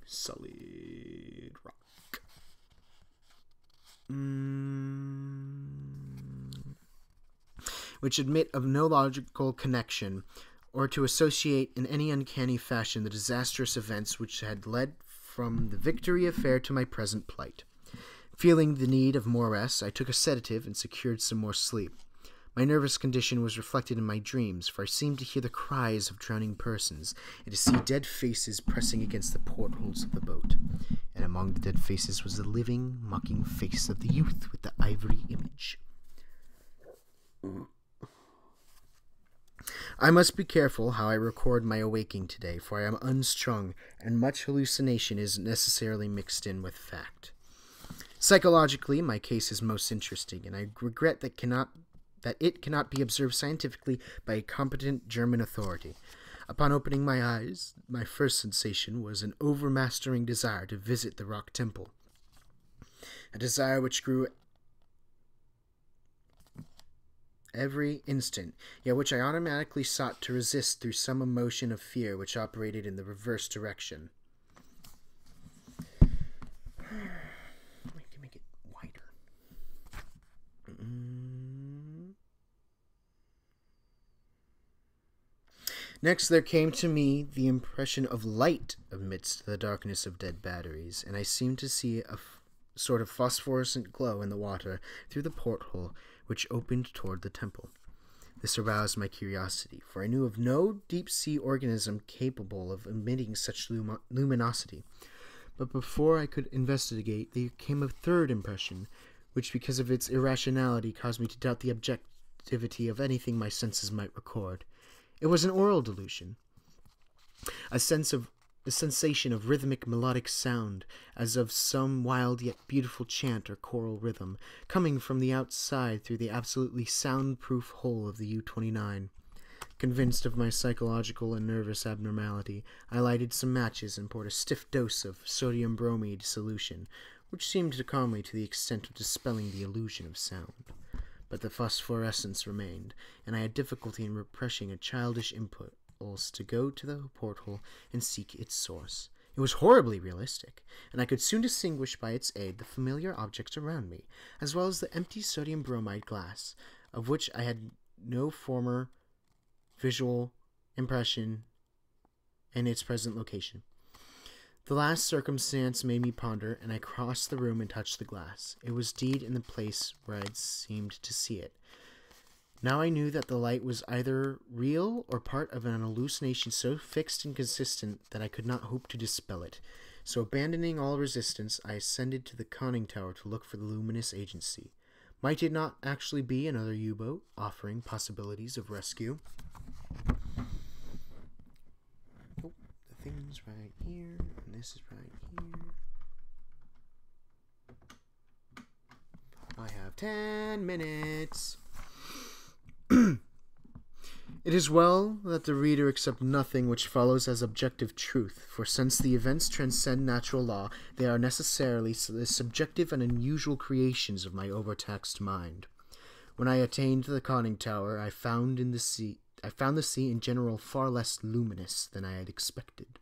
Solid rock. Which admit of no logical connection, or to associate in any uncanny fashion the disastrous events which had led from the Victory affair to my present plight. Feeling the need of more rest, I took a sedative and secured some more sleep. My nervous condition was reflected in my dreams, for I seemed to hear the cries of drowning persons, and to see dead faces pressing against the portholes of the boat. And among the dead faces was the living, mocking face of the youth with the ivory image. I must be careful how I record my awaking today, for I am unstrung, and much hallucination is necessarily mixed in with fact. Psychologically, my case is most interesting, and I regret that it cannot be observed scientifically by a competent German authority. Upon opening my eyes, my first sensation was an overmastering desire to visit the rock temple, a desire which grew every instant, yet which I automatically sought to resist through some emotion of fear which operated in the reverse direction. Next there came to me the impression of light amidst the darkness of dead batteries, and I seemed to see a sort of phosphorescent glow in the water through the porthole which opened toward the temple. This aroused my curiosity, for I knew of no deep-sea organism capable of emitting such luminosity. But before I could investigate, there came a third impression, which, because of its irrationality, caused me to doubt the objectivity of anything my senses might record. It was an aural delusion, a sensation of rhythmic melodic sound, as of some wild yet beautiful chant or choral rhythm, coming from the outside through the absolutely soundproof hull of the U-29. Convinced of my psychological and nervous abnormality, I lighted some matches and poured a stiff dose of sodium bromide solution, which seemed to calm me to the extent of dispelling the illusion of sound. But the phosphorescence remained, and I had difficulty in repressing a childish impulse to go to the porthole and seek its source. It was horribly realistic, and I could soon distinguish by its aid the familiar objects around me, as well as the empty sodium bromide glass, of which I had no former visual impression in its present location. The last circumstance made me ponder, and I crossed the room and touched the glass. It was indeed in the place where I had seemed to see it. Now I knew that the light was either real or part of an hallucination so fixed and consistent that I could not hope to dispel it. So abandoning all resistance, I ascended to the conning tower to look for the luminous agency. Might it not actually be another U-boat, offering possibilities of rescue? Oh, the thing's right here, and this is right here. I have 10 minutes. It is well that the reader accept nothing which follows as objective truth, for since the events transcend natural law, they are necessarily the subjective and unusual creations of my overtaxed mind. When I attained the conning tower, I found the sea in general far less luminous than I had expected.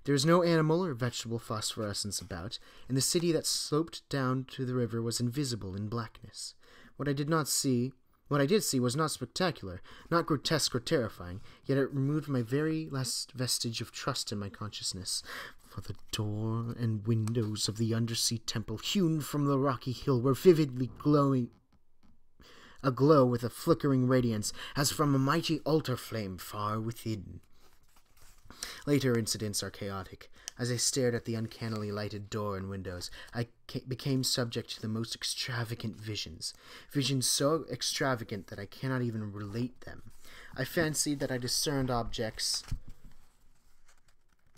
There was no animal or vegetable phosphorescence about, and the city that sloped down to the river was invisible in blackness. What I did see was not spectacular, not grotesque or terrifying, yet it removed my very last vestige of trust in my consciousness. For the door and windows of the undersea temple, hewn from the rocky hill, were vividly aglow with a flickering radiance, as from a mighty altar flame far within. Later incidents are chaotic. As I stared at the uncannily lighted door and windows, I became subject to the most extravagant visions so extravagant that I cannot even relate them. I fancied that I discerned objects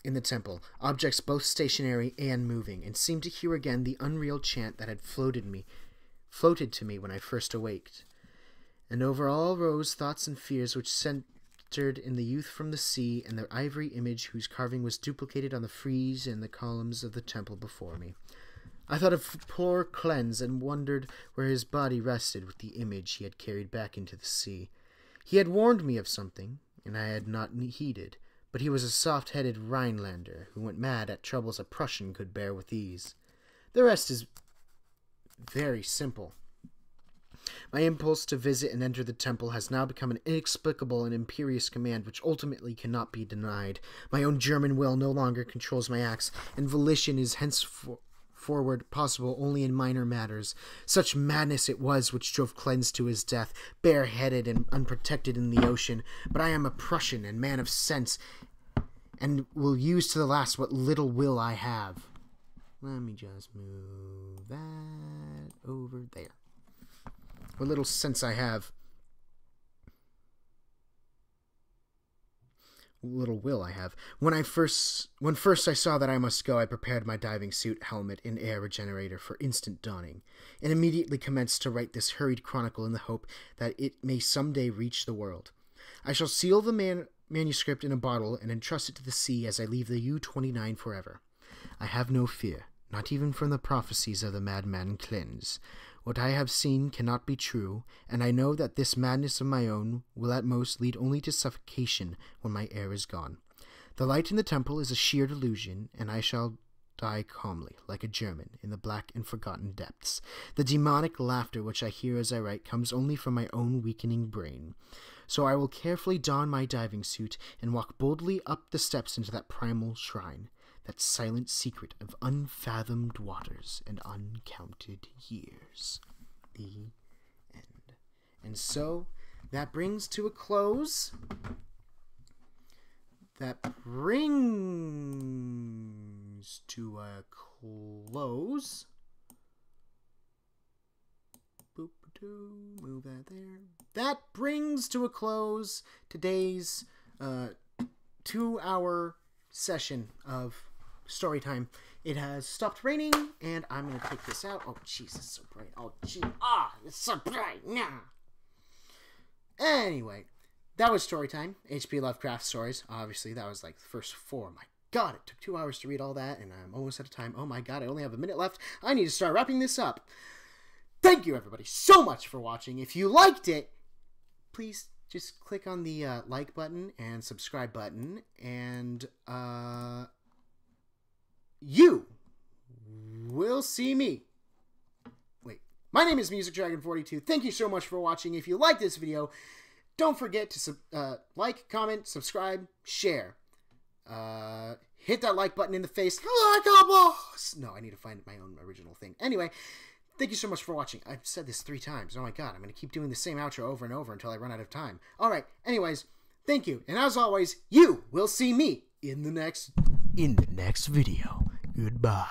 in the temple, objects both stationary and moving, and seemed to hear again the unreal chant that had floated to me when I first awaked. And over all rose thoughts and fears which centered in the youth from the sea and the ivory image whose carving was duplicated on the frieze and the columns of the temple before me. I thought of poor Cleanse and wondered where his body rested with the image he had carried back into the sea. He had warned me of something, and I had not heeded, but he was a soft-headed Rhinelander who went mad at troubles a Prussian could bear with ease. The rest is very simple. My impulse to visit and enter the temple has now become an inexplicable and imperious command which ultimately cannot be denied. My own German will no longer controls my acts, and volition is henceforward possible only in minor matters. Such madness it was which drove Cleanse to his death, bareheaded and unprotected in the ocean. But I am a Prussian and man of sense, and will use to the last what little will I have. Let me just move that over there. What little sense I have. Little will I have. When first I saw that I must go, I prepared my diving suit, helmet, and air regenerator for instant donning, and immediately commenced to write this hurried chronicle in the hope that it may someday reach the world. I shall seal the manuscript in a bottle and entrust it to the sea as I leave the U-29 forever. I have no fear, not even from the prophecies of the madman Cleanse. What I have seen cannot be true, and I know that this madness of my own will at most lead only to suffocation when my air is gone. The light in the temple is a sheer delusion, and I shall die calmly, like a German, in the black and forgotten depths. The demonic laughter which I hear as I write comes only from my own weakening brain. So I will carefully don my diving suit and walk boldly up the steps into that primal shrine, that silent secret of unfathomed waters and uncounted years. The end. And so that brings to a close. That brings to a close. Boop-a-doo, move that there. That brings to a close today's 2-hour session of story time. It has stopped raining, and I'm going to take this out. Oh, jeez, it's so bright. Oh, gee. It's so bright now. Anyway, that was story time. H.P. Lovecraft stories. Obviously, that was like the first 4. My God, it took 2 hours to read all that, and I'm almost out of time. Oh my God, I only have a minute left. I need to start wrapping this up. Thank you, everybody, so much for watching. If you liked it, please just click on the like button and subscribe button, and you will see me. Wait, my name is MusicDragon42. Thank you so much for watching. If you like this video, don't forget to like, comment, subscribe, share. Hit that like button in the face. Like a boss. No, I need to find my own original thing. Anyway, thank you so much for watching. I've said this 3 times. Oh my God, I'm going to keep doing the same outro over and over until I run out of time. Alright, anyways, thank you. And as always, you will see me in the next video. Goodbye.